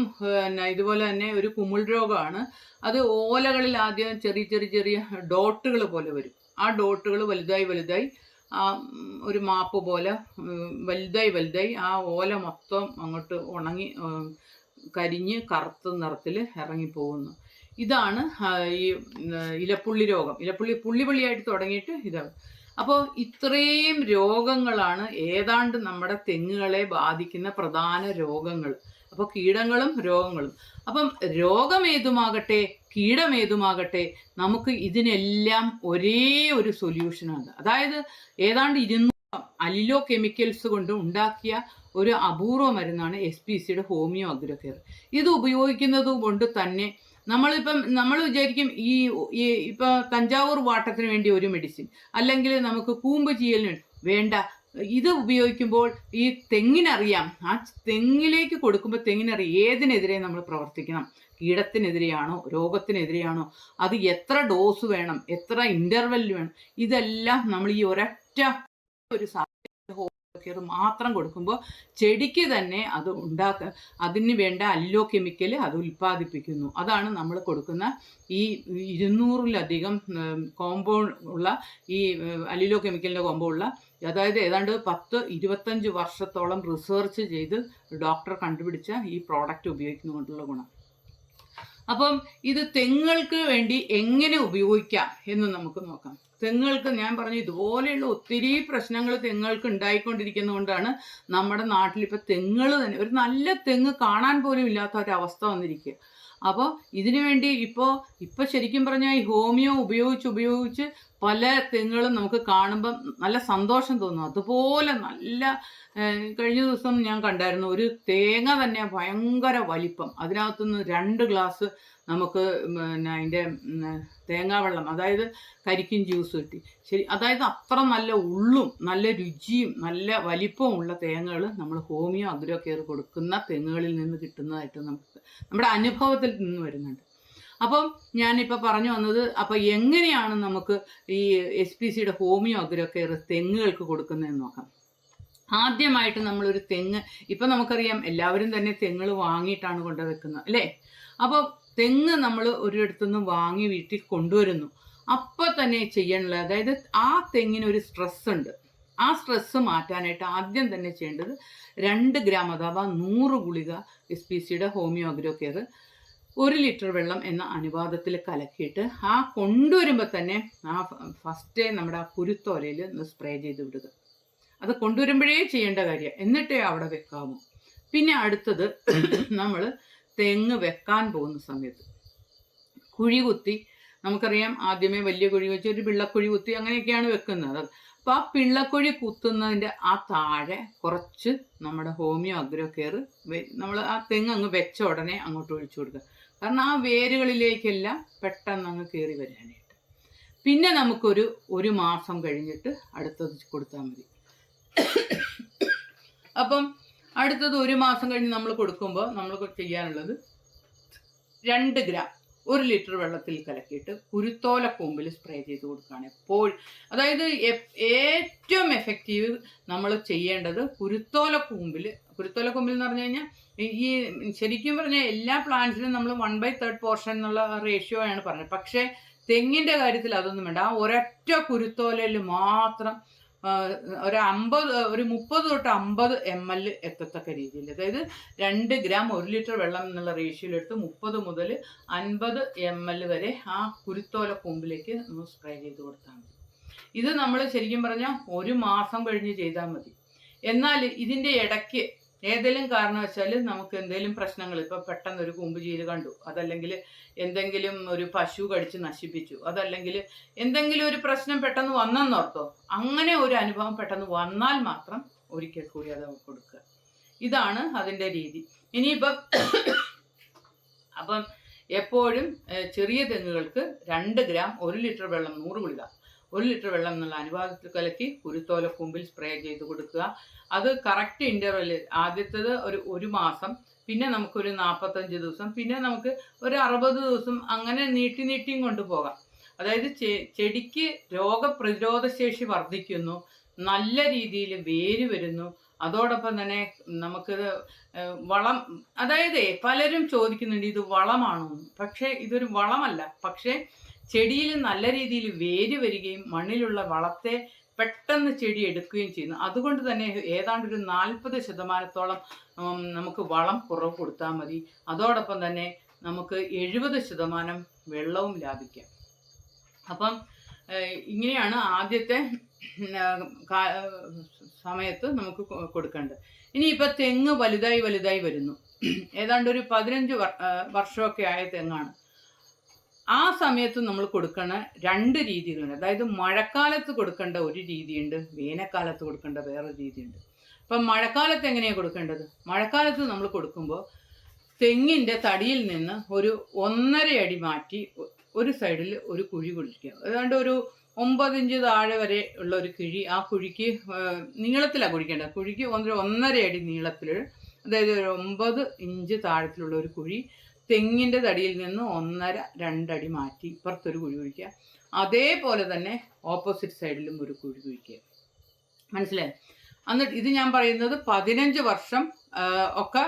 ഇതുപോലെ തന്നെ ഒരു കുമിൾ രോഗമാണ്. അത് ഓലകളിൽ ആദ്യം ചെറിയ ഡോട്ടുകൾ പോലെ വരും. ആ ഡോട്ടുകൾ വലുതായി ഒരു മാപ്പ് പോലെ വലുതായി ആ ഓല മൊത്തം അങ്ങോട്ട് ഉണങ്ങി കരിഞ്ഞ് കറുത്ത നിറത്തിൽ ഇറങ്ങിപ്പോകുന്നു. ഇതാണ് ഈ ഇലപ്പുള്ളി രോഗം. പുള്ളിയായിട്ട് തുടങ്ങിയിട്ട് ഇതാണ്. അപ്പോൾ ഇത്രയും രോഗങ്ങളാണ് ഏതാണ്ട് നമ്മുടെ തെങ്ങുകളെ ബാധിക്കുന്ന പ്രധാന രോഗങ്ങൾ. അപ്പോൾ കീടങ്ങളും രോഗങ്ങളും. അപ്പം രോഗം ഏതുമാകട്ടെ, കീടമേതുമാകട്ടെ, നമുക്ക് ഇതിനെല്ലാം ഒരേ ഒരു സൊല്യൂഷനാണ്. അതായത് ഏതാണ്ട് 200 അലിലോ കെമിക്കൽസ് കൊണ്ട് ഉണ്ടാക്കിയ ഒരു അപൂർവ മരുന്നാണ് SPCയുടെ ഹോമിയോ അഗ്രോ കെയർ. ഇത് ഉപയോഗിക്കുന്നത് കൊണ്ട് തന്നെ നമ്മൾ വിചാരിക്കും ഇപ്പോൾ തഞ്ചാവൂർ വാട്ടത്തിന് വേണ്ടി ഒരു മെഡിസിൻ, അല്ലെങ്കിൽ നമുക്ക് കൂമ്പ് ചീയലിന് വേണ്ട. ഇത് ഉപയോഗിക്കുമ്പോൾ ഈ തെങ്ങിനറിയാം, ആ തെങ്ങിലേക്ക് കൊടുക്കുമ്പോൾ തെങ്ങിനറിയാം ഏതിനെതിരെ നമ്മൾ പ്രവർത്തിക്കണം. കീടത്തിനെതിരെയാണോ, രോഗത്തിനെതിരെയാണോ, അത് എത്ര ഡോസ് വേണം, എത്ര ഇൻ്റർവെല്ലിൽ വേണം, ഇതെല്ലാം നമ്മൾ ഈ ഒരൊറ്റ ഒരു കെയർ മാത്രം കൊടുക്കുമ്പോൾ ചെടിക്ക് തന്നെ അത് അതിന് വേണ്ട അലിലോ കെമിക്കൽ അത് ഉൽപ്പാദിപ്പിക്കുന്നു. അതാണ് നമ്മൾ കൊടുക്കുന്ന ഈ 200-ലധികം കോമ്പൗണ്ട് ഉള്ള ഈ അലിലോ കെമിക്കലിൻ്റെ കോമ്പൗണ്ട് ഉള്ള, അതായത് ഏതാണ്ട് 10-25 വർഷത്തോളം റിസർച്ച് ചെയ്ത് ഡോക്ടർ കണ്ടുപിടിച്ച ഈ പ്രോഡക്റ്റ് ഉപയോഗിക്കുന്നതുകൊണ്ടുള്ള ഗുണം. അപ്പം ഇത് തെങ്ങുകൾക്ക് വേണ്ടി എങ്ങനെ ഉപയോഗിക്കാം എന്ന് നമുക്ക് നോക്കാം. തെങ്ങുകൾക്ക് ഞാൻ പറഞ്ഞു, ഇതുപോലെയുള്ള ഒത്തിരി പ്രശ്നങ്ങൾ തെങ്ങുകൾക്ക് ഉണ്ടായിക്കൊണ്ടിരിക്കുന്നതുകൊണ്ടാണ് നമ്മുടെ നാട്ടിൽ ഇപ്പോൾ തെങ്ങുകൾ തന്നെ, ഒരു നല്ല തെങ്ങ് കാണാൻ പോലും ഇല്ലാത്ത ഒരവസ്ഥ വന്നിരിക്കുക. അപ്പോൾ ഇതിനു വേണ്ടി ഇപ്പോൾ ശരിക്കും പറഞ്ഞാൽ ഈ ഹോമിയോ ഉപയോഗിച്ച് പല തെങ്ങുകളും നമുക്ക് കാണുമ്പം നല്ല സന്തോഷം തോന്നും. അതുപോലെ നല്ല കഴിഞ്ഞ ദിവസം ഞാൻ കണ്ടായിരുന്നു ഒരു തേങ്ങ തന്നെ ഭയങ്കര വലിപ്പം, അതിനകത്തുനിന്ന് 2 ഗ്ലാസ് നമുക്ക് അതിൻ്റെ തേങ്ങാവെള്ളം, അതായത് കരിക്കിൻ ജ്യൂസ് കിട്ടി. ശരി, അതായത് അത്ര നല്ല ഉള്ളും നല്ല രുചിയും നല്ല വലിപ്പവും ഉള്ള തേങ്ങകൾ നമ്മൾ ഹോമിയോ അഗ്രോ കെയർ കൊടുക്കുന്ന തെങ്ങുകളിൽ നിന്ന് കിട്ടുന്നതായിട്ട് നമുക്ക് നമ്മുടെ അനുഭവത്തിൽ നിന്ന് വരുന്നുണ്ട്. അപ്പം ഞാനിപ്പോൾ പറഞ്ഞു വന്നത്, അപ്പോൾ എങ്ങനെയാണ് നമുക്ക് ഈ SPCയുടെ ഹോമിയോ അഗ്രോ കെയർ തെങ്ങുകൾക്ക് കൊടുക്കുന്നതെന്ന് നോക്കാം. ആദ്യമായിട്ട് നമ്മളൊരു തെങ്ങ്, ഇപ്പം നമുക്കറിയാം എല്ലാവരും തന്നെ തെങ്ങുകൾ വാങ്ങിയിട്ടാണ് കൊണ്ടുവെക്കുന്നത് അല്ലേ. അപ്പോൾ തെങ്ങ് നമ്മൾ ഒരിടത്തുനിന്ന് വാങ്ങി വീട്ടിൽ കൊണ്ടുവരുന്നു. അപ്പോൾ തന്നെ ചെയ്യണുള്ളത്, അതായത് ആ തെങ്ങിനൊരു സ്ട്രെസ് ഉണ്ട്. ആ സ്ട്രെസ്സ് മാറ്റാനായിട്ട് ആദ്യം തന്നെ ചെയ്യേണ്ടത് 2 ഗ്രാം അഥവാ 100 ഗുളിക SPCയുടെ ഹോമിയോ അഗ്രോ കെയർ 1 ലിറ്റർ വെള്ളം എന്ന അനുപാതത്തിൽ കലക്കിയിട്ട് ആ കൊണ്ടുവരുമ്പോൾ തന്നെ ആ ഫസ്റ്റേ നമ്മുടെ ആ കുരുത്തോലയിൽ ഒന്ന് സ്പ്രേ ചെയ്ത് വിടുക. അത് കൊണ്ടുവരുമ്പോഴേ ചെയ്യേണ്ട കാര്യം, എന്നിട്ടേ അവിടെ വെക്കാമോ. പിന്നെ അടുത്തത് നമ്മൾ തെങ്ങ് വെക്കാൻ പോകുന്ന സമയത്ത് കുഴി കുത്തി, നമുക്കറിയാം ആദ്യമേ വലിയ കുഴി വെച്ച് ഒരു പിള്ളക്കുഴി കുത്തി അങ്ങനെയൊക്കെയാണ് വെക്കുന്നത്. അപ്പോൾ ആ പിള്ളക്കുഴി കുത്തുന്നതിൻ്റെ ആ താഴെ കുറച്ച് നമ്മുടെ ഹോമിയോ അഗ്രോ കെയർ നമ്മൾ ആ തെങ്ങ് അങ്ങ് വെച്ച ഉടനെ അങ്ങോട്ട് ഒഴിച്ചു കൊടുക്കുക. കാരണം ആ വേരുകളിലേക്കെല്ലാം പെട്ടെന്ന് അങ്ങ് കയറി വരാനായിട്ട്. പിന്നെ നമുക്കൊരു 1 മാസം കഴിഞ്ഞിട്ട് അടുത്തത് കൊടുത്താൽ മതി. അപ്പം അടുത്തത് 1 മാസം കഴിഞ്ഞ് നമ്മൾ കൊടുക്കുമ്പോൾ നമ്മൾ ചെയ്യാനുള്ളത് 2 ഗ്രാം 1 ലിറ്റർ വെള്ളത്തിൽ കലക്കിയിട്ട് കുരുത്തോല കൂമ്പിൽ സ്പ്രേ ചെയ്ത് കൊടുക്കുകയാണ് എപ്പോഴും. അതായത് ഏറ്റവും എഫക്റ്റീവ് നമ്മൾ ചെയ്യേണ്ടത് കുരുത്തോല കൂമ്പിൽ എന്ന് പറഞ്ഞു കഴിഞ്ഞാൽ ഈ ശരിക്കും പറഞ്ഞാൽ എല്ലാ പ്ലാന്റ്സിനും നമ്മൾ 1/3 പോർഷൻ എന്നുള്ള റേഷ്യോ ആണ് പറഞ്ഞത്. പക്ഷേ തെങ്ങിൻ്റെ കാര്യത്തിൽ അതൊന്നും വേണ്ട. ആ ഒരൊറ്റ കുരുത്തോലയിൽ മാത്രം ഒരു 30 തൊട്ട് 50 ml എത്തത്തക്ക രീതിയിൽ, അതായത് 2 ഗ്രാം 1 ലിറ്റർ വെള്ളം എന്നുള്ള റേഷ്യോയിലെടുത്ത് 30 മുതൽ 50 ml വരെ ആ കുരുത്തോല കൊമ്പിലേക്ക് ഒന്ന് സ്പ്രേ ചെയ്ത് കൊടുത്താൽ മതി. ഇത് നമ്മൾ ശരിക്കും പറഞ്ഞാൽ 1 മാസം കഴിഞ്ഞ് ചെയ്താൽ മതി. എന്നാൽ ഇതിൻ്റെ ഇടയ്ക്ക് ഏതെങ്കിലും കാരണവശാൽ നമുക്ക് എന്തെങ്കിലും പ്രശ്നങ്ങൾ, ഇപ്പോൾ പെട്ടെന്ന് ഒരു കൂമ്പ് ചീല് കണ്ടു, അതല്ലെങ്കിൽ എന്തെങ്കിലും ഒരു പശു കടിച്ച് നശിപ്പിച്ചു, അതല്ലെങ്കിൽ എന്തെങ്കിലും ഒരു പ്രശ്നം പെട്ടെന്ന് വന്നെന്നോർത്തോ, അങ്ങനെ ഒരു അനുഭവം പെട്ടെന്ന് വന്നാൽ മാത്രം ഒരിക്കൽ കൂടി അത് കൊടുക്കുക. ഇതാണ് അതിൻ്റെ രീതി. ഇനിയിപ്പം അപ്പം എപ്പോഴും ചെറിയ തെങ്ങുകൾക്ക് 2 ഗ്രാം 1 ലിറ്റർ വെള്ളം 100 ഗുളിക 1 ലിറ്റർ വെള്ളം എന്നുള്ള അനുപാതത്തിൽ കലക്കി കുരുത്തോല കൂമ്പിൽ സ്പ്രേ ചെയ്ത് കൊടുക്കുക. അത് കറക്റ്റ് ഇൻ്റർവെല്, ആദ്യത്തേത് ഒരു മാസം, പിന്നെ നമുക്കൊരു 45 ദിവസം, പിന്നെ നമുക്ക് ഒരു 60 ദിവസം, അങ്ങനെ നീട്ടിയും കൊണ്ടുപോകാം. അതായത് ചെടിക്ക് രോഗപ്രതിരോധ ശേഷി വർദ്ധിക്കുന്നു, നല്ല രീതിയിൽ വേര് വരുന്നു. അതോടൊപ്പം തന്നെ നമുക്കിത് വളം, അതായത് പലരും ചോദിക്കുന്നുണ്ട് ഇത് വളമാണോ, പക്ഷേ ഇതൊരു വളമല്ല. പക്ഷേ ചെടിയിൽ നല്ല രീതിയിൽ വേര് വരികയും മണ്ണിലുള്ള വളത്തെ പെട്ടെന്ന് ചെടി എടുക്കുകയും ചെയ്യുന്നു. അതുകൊണ്ട് തന്നെ ഏതാണ്ടൊരു 40% നമുക്ക് വളം കുറവ് കൊടുത്താൽ മതി. അതോടൊപ്പം തന്നെ നമുക്ക് 70% വെള്ളവും ലാഭിക്കാം. അപ്പം ഇങ്ങനെയാണ് ആദ്യത്തെ സമയത്ത് നമുക്ക് കൊടുക്കേണ്ടത്. ഇനിയിപ്പോൾ തെങ്ങ് വലുതായി വരുന്നു, ഏതാണ്ട് ഒരു 15 വർഷമൊക്കെ ആയ തെങ്ങാണ്. ആ സമയത്ത് നമ്മൾ കൊടുക്കുന്ന 2 രീതികളുണ്ട്. അതായത് മഴക്കാലത്ത് കൊടുക്കേണ്ട ഒരു രീതിയുണ്ട്, വേനൽക്കാലത്ത് കൊടുക്കേണ്ട വേറൊരു രീതിയുണ്ട്. അപ്പം മഴക്കാലത്ത് എങ്ങനെയാണ് കൊടുക്കേണ്ടത്? മഴക്കാലത്ത് നമ്മൾ കൊടുക്കുമ്പോൾ തെങ്ങിൻ്റെ തടിയിൽ നിന്ന് ഒരു 1.5 അടി മാറ്റി ഒരു സൈഡിൽ ഒരു കുഴി കുഴിക്കുക. ഏതാണ്ട് ഒരു 9 ഇഞ്ച് താഴെ വരെ ഉള്ള ഒരു കുഴി. ആ കുഴിക്ക് നീളത്തിലാണ് കുഴിക്കേണ്ടത്. കുഴിക്ക് 1.5 അടി നീളത്തിൽ, അതായത് ഒരു 9 ഇഞ്ച് താഴത്തിലുള്ള ഒരു കുഴി തെങ്ങിൻ്റെ തടിയിൽ നിന്ന് 1.5-2 അടി മാറ്റി ഇപ്പുറത്തൊരു കുഴി കുഴിക്കുക. അതേപോലെ തന്നെ ഓപ്പോസിറ്റ് സൈഡിലും ഒരു കുഴി കുഴിക്കുക. മനസ്സിലായി? എന്നിട്ട് ഇത് ഞാൻ പറയുന്നത് 15 വർഷം ഒക്കെ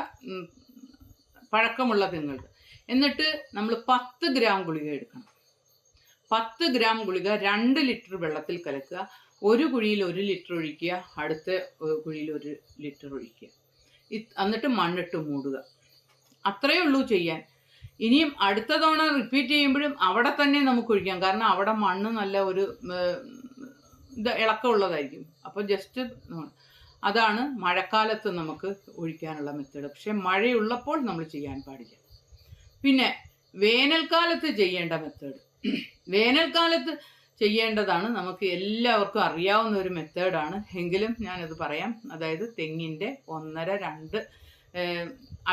പഴക്കമുള്ള തെങ്ങുകൾക്ക്. എന്നിട്ട് നമ്മൾ 10 ഗ്രാം ഗുളിക എടുക്കണം. 10 ഗ്രാം ഗുളിക 2 ലിറ്റർ വെള്ളത്തിൽ കലക്കുക. ഒരു കുഴിയിൽ 1 ലിറ്റർ ഒഴിക്കുക, അടുത്ത കുഴിയിൽ 1 ലിറ്റർ ഒഴിക്കുക. എന്നിട്ട് മണ്ണിട്ട് മൂടുക. അത്രയേ ഉള്ളൂ ചെയ്യാൻ. ഇനിയും അടുത്ത തവണ റിപ്പീറ്റ് ചെയ്യുമ്പോഴും അവിടെ തന്നെ നമുക്ക് ഒഴിക്കാം. കാരണം അവിടെ മണ്ണ് നല്ല ഒരു ഇളക്കമുള്ളതായിരിക്കും. അപ്പോൾ ജസ്റ്റ് അതാണ് മഴക്കാലത്ത് നമുക്ക് ഒഴിക്കാനുള്ള മെത്തേഡ്. പക്ഷെ മഴയുള്ളപ്പോൾ നമ്മൾ ചെയ്യാൻ പാടില്ല. പിന്നെ വേനൽക്കാലത്ത് ചെയ്യേണ്ട മെത്തേഡ്, വേനൽക്കാലത്ത് ചെയ്യേണ്ടതാണ് നമുക്ക് എല്ലാവർക്കും അറിയാവുന്ന ഒരു മെത്തേഡാണ്. എങ്കിലും ഞാനത് പറയാം. അതായത് തെങ്ങിൻ്റെ 1.5-2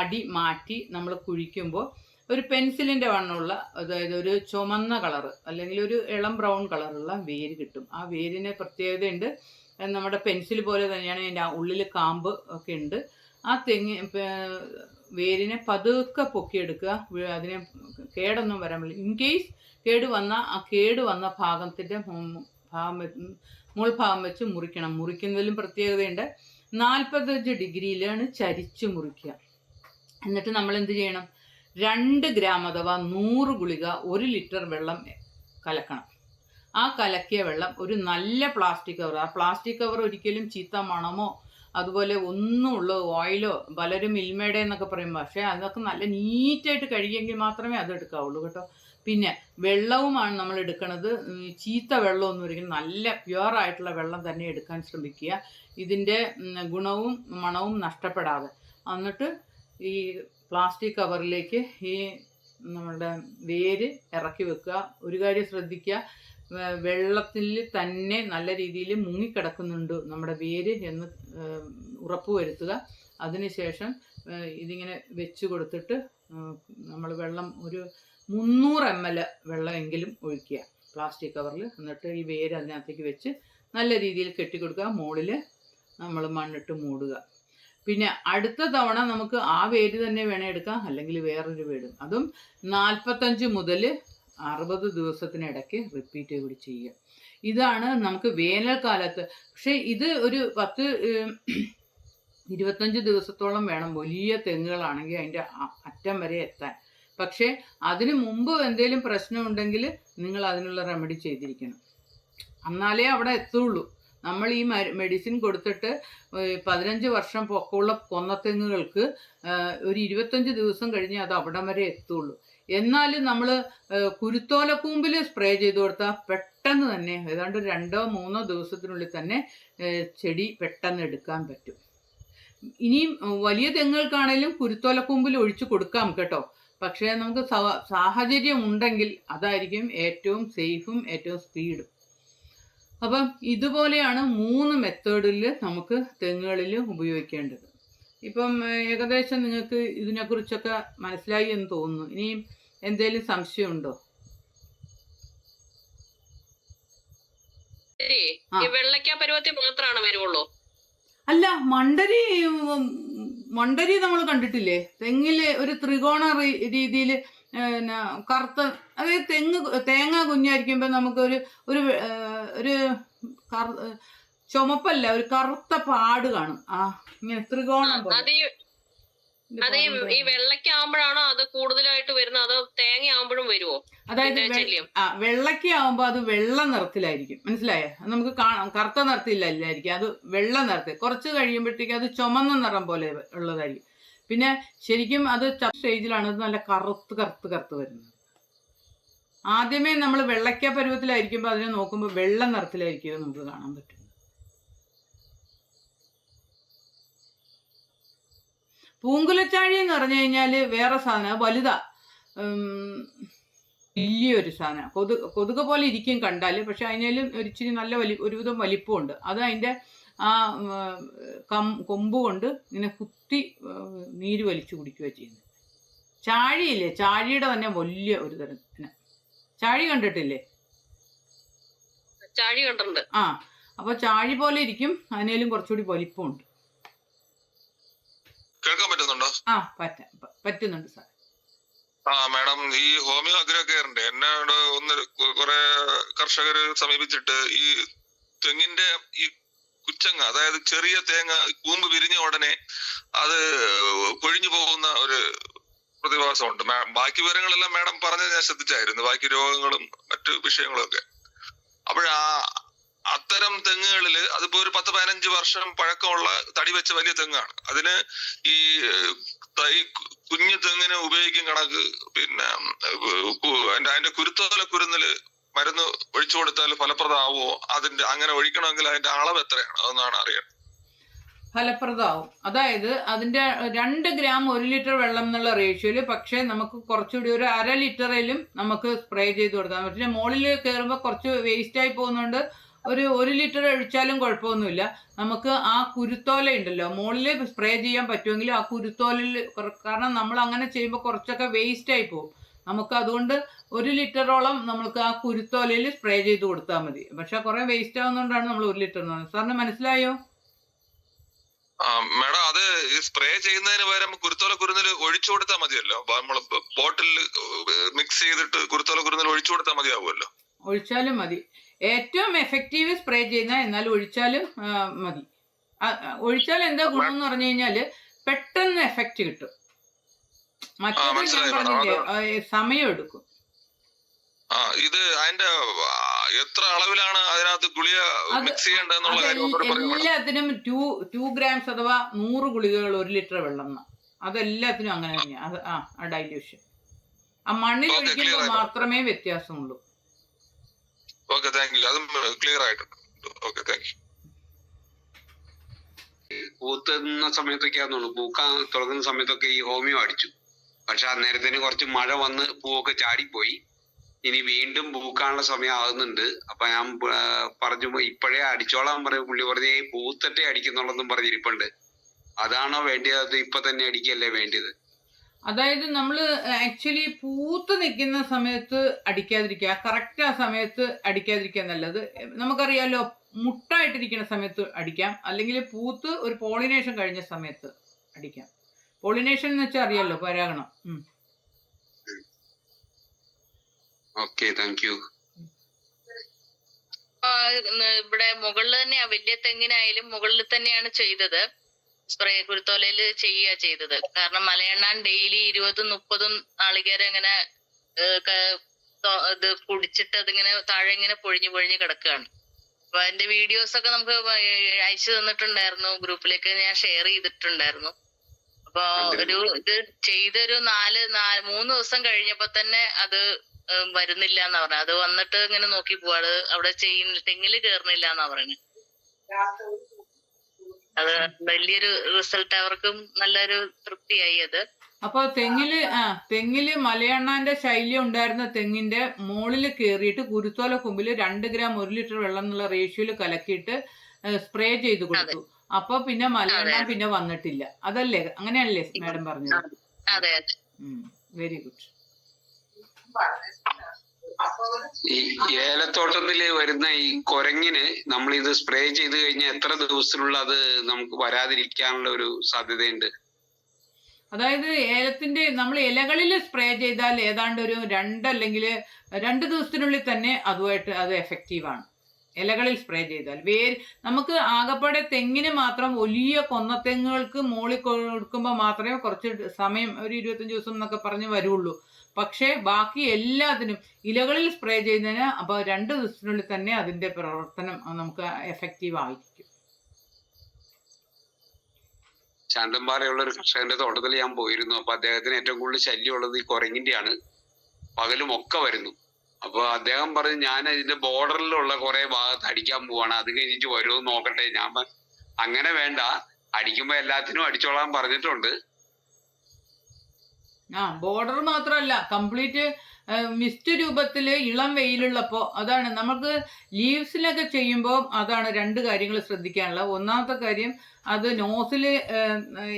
അടി മാറ്റി നമ്മൾ കുഴിക്കുമ്പോൾ ഒരു പെൻസിലിൻ്റെ വണ്ണമുള്ള, അതായത് ഒരു ചുമന്ന കളറ് അല്ലെങ്കിൽ ഒരു ഇളം ബ്രൗൺ കളറുള്ള വേര് കിട്ടും. ആ വേരിന് പ്രത്യേകതയുണ്ട്. നമ്മുടെ പെൻസിൽ പോലെ തന്നെയാണ് അതിൻ്റെ ഉള്ളിൽ കാമ്പ് ഒക്കെ ഉണ്ട്. ആ വേരിനെ പതുക്കെ പൊക്കിയെടുക്കുക. അതിനെ കേടൊന്നും വരാൻ പറ്റില്ല. ഇൻ കേസ് കേട് വന്ന ഭാഗത്തിൻ്റെ മുൾഭാഗം വെച്ച് മുറിക്കണം. മുറിക്കുന്നതിലും പ്രത്യേകതയുണ്ട്. 45 ഡിഗ്രിയിലാണ് ചരിച്ച് മുറിക്കുക. എന്നിട്ട് നമ്മൾ എന്ത് ചെയ്യണം? 2 ഗ്രാം അഥവാ 100 ഗുളിക 1 ലിറ്റർ വെള്ളം കലക്കണം. ആ കലക്കിയ വെള്ളം ഒരു നല്ല പ്ലാസ്റ്റിക് കവർ, ആ പ്ലാസ്റ്റിക് കവർ ഒരിക്കലും ചീത്ത മണമോ അതുപോലെ ഒന്നുമുള്ള ഓയിലോ, പലരും മിൽമയുടെ എന്നൊക്കെ പറയും, പക്ഷേ അതൊക്കെ നല്ല നീറ്റായിട്ട് കഴുകിയെങ്കിൽ മാത്രമേ അത് എടുക്കാവുള്ളൂ കേട്ടോ. പിന്നെ വെള്ളവുമാണ് നമ്മൾ എടുക്കുന്നത്. ചീത്ത വെള്ളമൊന്നും ഒരിക്കലും നല്ല പ്യുവറായിട്ടുള്ള വെള്ളം തന്നെ എടുക്കാൻ ശ്രമിക്കുക, ഇതിൻ്റെ ഗുണവും മണവും നഷ്ടപ്പെടാതെ. എന്നിട്ട് ഈ പ്ലാസ്റ്റിക് കവറിലേക്ക് ഈ നമ്മളുടെ വേര് ഇറക്കി വെക്കുക. ഒരു കാര്യം ശ്രദ്ധിക്കുക, വെള്ളത്തിൽ തന്നെ നല്ല രീതിയിൽ മുങ്ങിക്കിടക്കുന്നുണ്ട് നമ്മുടെ വേര് എന്ന് ഉറപ്പുവരുത്തുക. അതിനുശേഷം ഇതിങ്ങനെ വെച്ച് കൊടുത്തിട്ട് നമ്മൾ വെള്ളം ഒരു 300 ml വെള്ളമെങ്കിലും ഒഴിക്കുക പ്ലാസ്റ്റിക് കവറിൽ. എന്നിട്ട് ഈ വേര് അതിനകത്തേക്ക് വെച്ച് നല്ല രീതിയിൽ കെട്ടിക്കൊടുക്കുക. മുകളിൽ നമ്മൾ മണ്ണിട്ട് മൂടുക. പിന്നെ അടുത്ത തവണ നമുക്ക് ആ വേര് തന്നെ വേണേൽ എടുക്കാം, അല്ലെങ്കിൽ വേറൊരു വേര്. അതും 45 മുതൽ 60 ദിവസത്തിനിടയ്ക്ക് റിപ്പീറ്റ് കൂടി ചെയ്യുക. ഇതാണ് നമുക്ക് വേനൽക്കാലത്ത്. പക്ഷേ ഇത് ഒരു 10-25 ദിവസത്തോളം വേണം വലിയ തെങ്ങുകളാണെങ്കിൽ അതിൻ്റെ അറ്റം വരെ എത്താൻ. പക്ഷേ അതിന് മുമ്പ് എന്തെങ്കിലും പ്രശ്നമുണ്ടെങ്കിൽ നിങ്ങൾ അതിനുള്ള റെമഡി ചെയ്തിരിക്കണം, എന്നാലേ അവിടെ എത്തുള്ളൂ. നമ്മൾ ഈ മെഡിസിൻ കൊടുത്തിട്ട് 15 വർഷം പൊക്കമുള്ള കൊന്നത്തെങ്ങുകൾക്ക് ഒരു 25 ദിവസം കഴിഞ്ഞ് അത് അവിടം വരെ എത്തുള്ളൂ. എന്നാലും നമ്മൾ കുരുത്തോലക്കൂമ്പിൽ സ്പ്രേ ചെയ്ത് കൊടുത്താൽ പെട്ടെന്ന് തന്നെ ഏതാണ്ട് 2-3 ദിവസത്തിനുള്ളിൽ തന്നെ ചെടി പെട്ടെന്ന് എടുക്കാൻ പറ്റും. ഇനിയും വലിയ തെങ്ങുകൾക്കാണെങ്കിലും കുരുത്തോലക്കൂമ്പിൽ ഒഴിച്ചു കൊടുക്കാം കേട്ടോ. പക്ഷേ നമുക്ക് സാഹചര്യം ഉണ്ടെങ്കിൽ അതായിരിക്കും ഏറ്റവും സേഫും ഏറ്റവും സ്പീഡും. അപ്പം ഇതുപോലെയാണ് 3 മെത്തേഡിൽ നമുക്ക് തെങ്ങുകളിൽ ഉപയോഗിക്കേണ്ടത്. ഇപ്പം ഏകദേശം നിങ്ങൾക്ക് ഇതിനെക്കുറിച്ചൊക്കെ മനസ്സിലായി എന്ന് തോന്നുന്നു. ഇനിയും എന്തെങ്കിലും സംശയമുണ്ടോ? വെള്ളയ്ക്ക പരുവത്തിൽ മാത്രമാണ് വരുള്ളൂ? അല്ല, മണ്ടരി നമ്മൾ കണ്ടിട്ടില്ലേ? തെങ്ങില് ഒരു ത്രികോണ രീതിയിൽ കറുത്ത, അതായത് തേങ്ങ കുഞ്ഞായിരിക്കുമ്പോൾ നമുക്കൊരു ഒരു ഒരു ചുമപ്പല്ല, ഒരു കറുത്ത പാട് കാണും. ഇങ്ങനെ ത്രികോണം പോലെ. അത് ഈ വെള്ളയ്ക്ക ആവുമ്പോഴാണോ അത് കൂടുതലായിട്ട് വരുന്നത്, അതോ തേങ്ങ ആവുമ്പോഴും വരുമോ? അതായത് വെള്ളയ്ക്ക ആവുമ്പോ അത് വെള്ള നിറത്തിലായിരിക്കും, മനസ്സിലായോ? നമുക്ക് കാണാം, കറുത്ത നിറത്തില്ലായിരിക്കും, അത് വെള്ള നിറത്തിൽ. കുറച്ച് കഴിയുമ്പോഴത്തേക്ക് അത് ചുമന്ന നിറം പോലെ ഉള്ളതായിരിക്കും. പിന്നെ ശരിക്കും അത് സ്റ്റേജിലാണ് അത് നല്ല കറുത്ത് വരുന്നത്. ആദ്യമേ നമ്മൾ വെള്ളയ്ക്ക പരുവത്തിലായിരിക്കുമ്പോൾ അതിനെ നോക്കുമ്പോൾ വെള്ള നിറത്തിലായിരിക്കും നമുക്ക് കാണാൻ പറ്റും. പൂങ്കുലച്ചാഴി എന്ന് പറഞ്ഞു കഴിഞ്ഞാൽ വേറെ സാധനം, വലുതാ. വലിയൊരു സാധനം. കൊതുക് പോലെ ഇരിക്കും കണ്ടാൽ, പക്ഷെ അതിനേലും ഇച്ചിരി നല്ല ഒരുവിധം വലിപ്പമുണ്ട്. അത് അതിൻ്റെ ആ കൊമ്പ് കൊണ്ട് ഇങ്ങനെ കുത്തി നീര് വലിച്ചു കുടിക്കുകയാണ് ചെയ്യുന്നത്. ചാഴിയില്ലേ, ചാഴിയുടെ തന്നെ വലിയ ഒരു തരത്തിന്. ചാഴി കണ്ടിട്ടില്ലേ? ചാഴി കണ്ടിട്ടുണ്ട്. ആ, അപ്പോൾ ചാഴി പോലെ ഇരിക്കും, അതിനേലും കുറച്ചുകൂടി വലിപ്പമുണ്ട്. കേൾക്കാൻ പറ്റുന്നുണ്ടോ? ആ, പറ്റുന്നുണ്ട് സാർ. മാഡം, ഈ ഹോമിയോ അഗ്രോ കെയറിന്റെ എന്നോട് കുറെ കർഷകര് സമീപിച്ചിട്ട് ഈ തെങ്ങിന്റെ ഈ കുച്ചങ്ങ, അതായത് ചെറിയ തേങ്ങ കൂമ്പ് വിരിഞ്ഞ ഉടനെ അത് കൊഴിഞ്ഞു പോകുന്ന ഒരു പ്രതിഭാസമുണ്ട്. ബാക്കി വിവരങ്ങളെല്ലാം മാഡം പറഞ്ഞത് ഞാൻ ശ്രദ്ധിച്ചായിരുന്നു, ബാക്കി രോഗങ്ങളും മറ്റു വിഷയങ്ങളും ഒക്കെ. അപ്പോഴാ അത്തരം തെങ്ങുകളില് അതിപ്പോ ഒരു 10-15 വർഷം പഴക്കമുള്ള തടി വെച്ച വലിയ തെങ്ങാണ്. അതിന് ഈ കുഞ്ഞു തെങ്ങിന് ഉപയോഗിക്കും കണക്ക് പിന്നെ അതിന്റെ കുരുത്തോല കുരുന്നില് മരുന്ന് ഒഴിച്ചു കൊടുത്താൽ ഫലപ്രദമാവോ? അതിന്റെ അങ്ങനെ ഒഴിക്കണമെങ്കിൽ അതിന്റെ അളവ് എത്രയാണ് അതെന്നാണ് അറിയാൻ. ഫലപ്രദമാവും. അതായത് അതിന്റെ 2 ഗ്രാം 1 ലിറ്റർ വെള്ളം എന്നുള്ള റേഷ്യോയില്, പക്ഷെ നമുക്ക് കുറച്ചുകൂടി ഒരു 1/2 ലിറ്ററിലും നമുക്ക് സ്പ്രേ ചെയ്ത് കൊടുക്കാം. പക്ഷേ മുകളിൽ കയറുമ്പോൾ കുറച്ച് വേസ്റ്റായി പോകുന്നുണ്ട്. ഒരു 1 ലിറ്റർ ഒഴിച്ചാലും കുഴപ്പമൊന്നുമില്ല. നമുക്ക് ആ കുരുത്തോല ഉണ്ടല്ലോ, മുകളിൽ സ്പ്രേ ചെയ്യാൻ പറ്റുമെങ്കിൽ ആ കുരുത്തോലിൽ, കാരണം നമ്മൾ അങ്ങനെ ചെയ്യുമ്പോൾ കുറച്ചൊക്കെ വേസ്റ്റായി പോകും. നമുക്ക് അതുകൊണ്ട് 1 ലിറ്ററോളം നമുക്ക് ആ കുരുത്തോലയിൽ സ്പ്രേ ചെയ്ത് കൊടുത്താൽ മതി. പക്ഷെ കുറെ വേസ്റ്റ് ആവുന്നതുകൊണ്ടാണ് നമ്മൾ 1 ലിറ്റർ എന്ന് പറയുന്നത്. സാറിന് മനസ്സിലായോ? മാഡം, അത് സ്പ്രേ ചെയ്യുന്നതിന് പകരം കുരുത്തോല കുരുന്നില് ഒഴിച്ചു കൊടുത്താൽ മതിയല്ലോ. നമ്മള് ബോട്ടിൽ മിക്സ് ചെയ്തിട്ട് കുരുത്തോല കുരുന്നിൽ ഒഴിച്ചു കൊടുത്താൽ മതിയാവുമല്ലോ. ഒഴിച്ചാലും മതി. ഏറ്റവും എഫക്റ്റീവ് സ്പ്രേ ചെയ്യുന്ന, എന്നാൽ ഒഴിച്ചാലും മതി. ഒഴിച്ചാൽ എന്താ ഗുണം എന്ന് പറഞ്ഞു കഴിഞ്ഞാല് പെട്ടെന്ന് എഫക്റ്റ് കിട്ടും. മറ്റേത് ഞാൻ പറഞ്ഞില്ലേ, സമയം എടുക്കും. ഇത് അതിന്റെ എത്ര അളവിലാണ് അതിനകത്ത് ഗുളിക മിക്സ് ചെയ്യേണ്ടതെന്നുള്ള കാര്യം എല്ലാത്തിനും 2 ഗ്രാംസ് അഥവാ 100 ഗുളികകൾ 1 ലിറ്റർ വെള്ളം. അതെല്ലാത്തിനും അങ്ങനെ തന്നെയാണ്. ആ ഡൈല്യൂഷൻ ആ മണ്ണിൽ ഒഴിക്കുമ്പോൾ മാത്രമേ വ്യത്യാസമുള്ളൂ. Okay, thank you. അതും ക്ലിയർ ആയിട്ടുണ്ട്. Okay, thank you. പൂത്തുന്ന സമയത്തൊക്കെയാണെന്നുള്ളൂ, പൂക്കാൻ തുടങ്ങുന്ന സമയത്തൊക്കെ ഈ ഹോമിയോ അടിച്ചു. പക്ഷെ അന്നേരത്തിന് കുറച്ച് മഴ വന്ന് പൂവൊക്കെ ചാടിപ്പോയി. ഇനി വീണ്ടും പൂക്കാനുള്ള സമയം ആകുന്നുണ്ട്. അപ്പൊ ഞാൻ പറഞ്ഞു, ഇപ്പോഴേ അടിച്ചോളാൻ പറയും. പുള്ളി പറഞ്ഞേ പൂത്തട്ടെ അടിക്കുന്നുള്ളതും പറഞ്ഞിരിപ്പുണ്ട്. അതാണോ വേണ്ടത്, അത് ഇപ്പൊ തന്നെ അടിക്കല്ലേ വേണ്ടത്? അതായത് നമ്മൾ ആക്ച്വലി പൂത്ത് നിൽക്കുന്ന സമയത്ത് അടിക്കാതിരിക്കുക, കറക്റ്റ് ആ സമയത്ത് അടിക്കാതിരിക്കുക നല്ലത്. നമുക്കറിയാലോ, മുട്ടായിട്ടിരിക്കുന്ന സമയത്ത് അടിക്കാം, അല്ലെങ്കിൽ പൂത്ത് ഒരു പോളിനേഷൻ കഴിഞ്ഞ സമയത്ത് അടിക്കാം. പോളിനേഷൻ എന്ന് വെച്ചാൽ അറിയാലോ, പരാഗണം. Okay, thank you. ഇവിടെ മുകളിൽ തന്നെയാ, വലിയ തെങ്ങിനായാലും മുകളിൽ തന്നെയാണ് ചെയ്തത്. സ്പ്രേ കുരുത്തോലയില് ചെയ്യുക ചെയ്തത്. കാരണം മലയെണ്ണാൻ ഡെയിലി 20-30 നാളികേരം ഇങ്ങനെ ഇത് കുടിച്ചിട്ട് അതിങ്ങനെ താഴെ ഇങ്ങനെ പൊഴിഞ്ഞു കിടക്കുകയാണ്. അപ്പൊ അതിന്റെ വീഡിയോസ് ഒക്കെ നമുക്ക് അയച്ചു തന്നിട്ടുണ്ടായിരുന്നു, ഗ്രൂപ്പിലേക്ക് ഞാൻ ഷെയർ ചെയ്തിട്ടുണ്ടായിരുന്നു. അപ്പൊ ഇത് ചെയ്തൊരു 3 ദിവസം കഴിഞ്ഞപ്പോ തന്നെ അത് വരുന്നില്ല എന്നാ പറഞ്ഞത്. അത് വന്നിട്ട് ഇങ്ങനെ നോക്കി പോവാ, അത് അവിടെ തെങ്ങില് കേറുന്നില്ല എന്നാ പറയുന്നത്. അത് വലിയൊരു റിസൾട്ട്, അവർക്കും നല്ലൊരു തൃപ്തിയായി അത്. അപ്പൊ തെങ്ങില് മലയണ്ണാന്റെ ശൈല്യം ഉണ്ടായിരുന്ന തെങ്ങിന്റെ മുകളിൽ കയറിയിട്ട് കുരുത്തോല കൊമ്പിൽ 2 ഗ്രാം 1 ലിറ്റർ വെള്ളം എന്നുള്ള റേഷ്യോയിൽ കലക്കിയിട്ട് സ്പ്രേ ചെയ്ത് കൊടുത്തു. അപ്പൊ പിന്നെ മലയണ്ണ പിന്നെ വന്നിട്ടില്ല. അതല്ലേ, അങ്ങനെയല്ലേ മാഡം പറഞ്ഞത്? അതെ, വെരി ഗുഡ്. ഈ ഏലത്തോട്ടത്തില് വരുന്ന ഈ കുരങ്ങിന് നമ്മൾ ഇത് സ്പ്രേ ചെയ്ത് കഴിഞ്ഞാൽ എത്ര ദിവസത്തിനുള്ള അത് നമുക്ക് വരാതിരിക്കാനുള്ള ഒരു സാധ്യതയുണ്ട്? അതായത് ഏലത്തിന്റെ നമ്മൾ ഇലകളിൽ സ്പ്രേ ചെയ്താൽ ഏതാണ്ട് ഒരു 2 അല്ലെങ്കിൽ 2 ദിവസത്തിനുള്ളിൽ തന്നെ അതുമായിട്ട് അത് എഫക്റ്റീവാണ്. ഇലകളിൽ സ്പ്രേ ചെയ്താൽ നമുക്ക് ആകപ്പാടെ തെങ്ങിന് മാത്രം വലിയ കൊന്നത്തെങ്ങുകൾക്ക് മോളിൽ കൊടുക്കുമ്പോൾ മാത്രമേ കുറച്ച് സമയം, ഒരു 25 ദിവസം എന്നൊക്കെ പറഞ്ഞ് വരുള്ളൂ. പക്ഷേ ബാക്കി എല്ലാത്തിനും ഇലകളിൽ സ്പ്രേ ചെയ്യുന്നതിന് അപ്പോൾ 2 ദിവസത്തിനുള്ളിൽ തന്നെ അതിന്റെ പ്രവർത്തനം നമുക്ക് എഫക്റ്റീവ് ആയിരിക്കും. ശാന്തമ്പാറയുള്ള ഒരു കർഷകന്റെ തോട്ടത്തിൽ ഞാൻ പോയിരുന്നു. അപ്പൊ അദ്ദേഹത്തിന് ഏറ്റവും കൂടുതൽ ശല്യമുള്ളത് ഈ കുരങ്ങിന്റെയാണ്. പകലും ഒക്കെ വരുന്നു. അപ്പൊ അദ്ദേഹം പറഞ്ഞു, ഞാൻ ഇതിന്റെ ബോർഡറിലുള്ള കുറെ ഭാഗത്ത് അടിക്കാൻ പോവാണ്, അത് കഴിഞ്ഞിട്ട് വരുമോ നോക്കട്ടെ. ഞാൻ അങ്ങനെ വേണ്ട, അടിക്കുമ്പോ എല്ലാത്തിനും അടിച്ചോളാൻ പറഞ്ഞിട്ടുണ്ട്. ബോർഡർ മാത്രമല്ല, കംപ്ലീറ്റ് മിസ്റ്റ് രൂപത്തിൽ ഇളം വെയിലുള്ളപ്പോൾ അതാണ് നമുക്ക് ലീവ്സിലൊക്കെ ചെയ്യുമ്പോൾ അതാണ് 2 കാര്യങ്ങൾ ശ്രദ്ധിക്കാനുള്ളത്. ഒന്നാമത്തെ കാര്യം, അത് നോസിൽ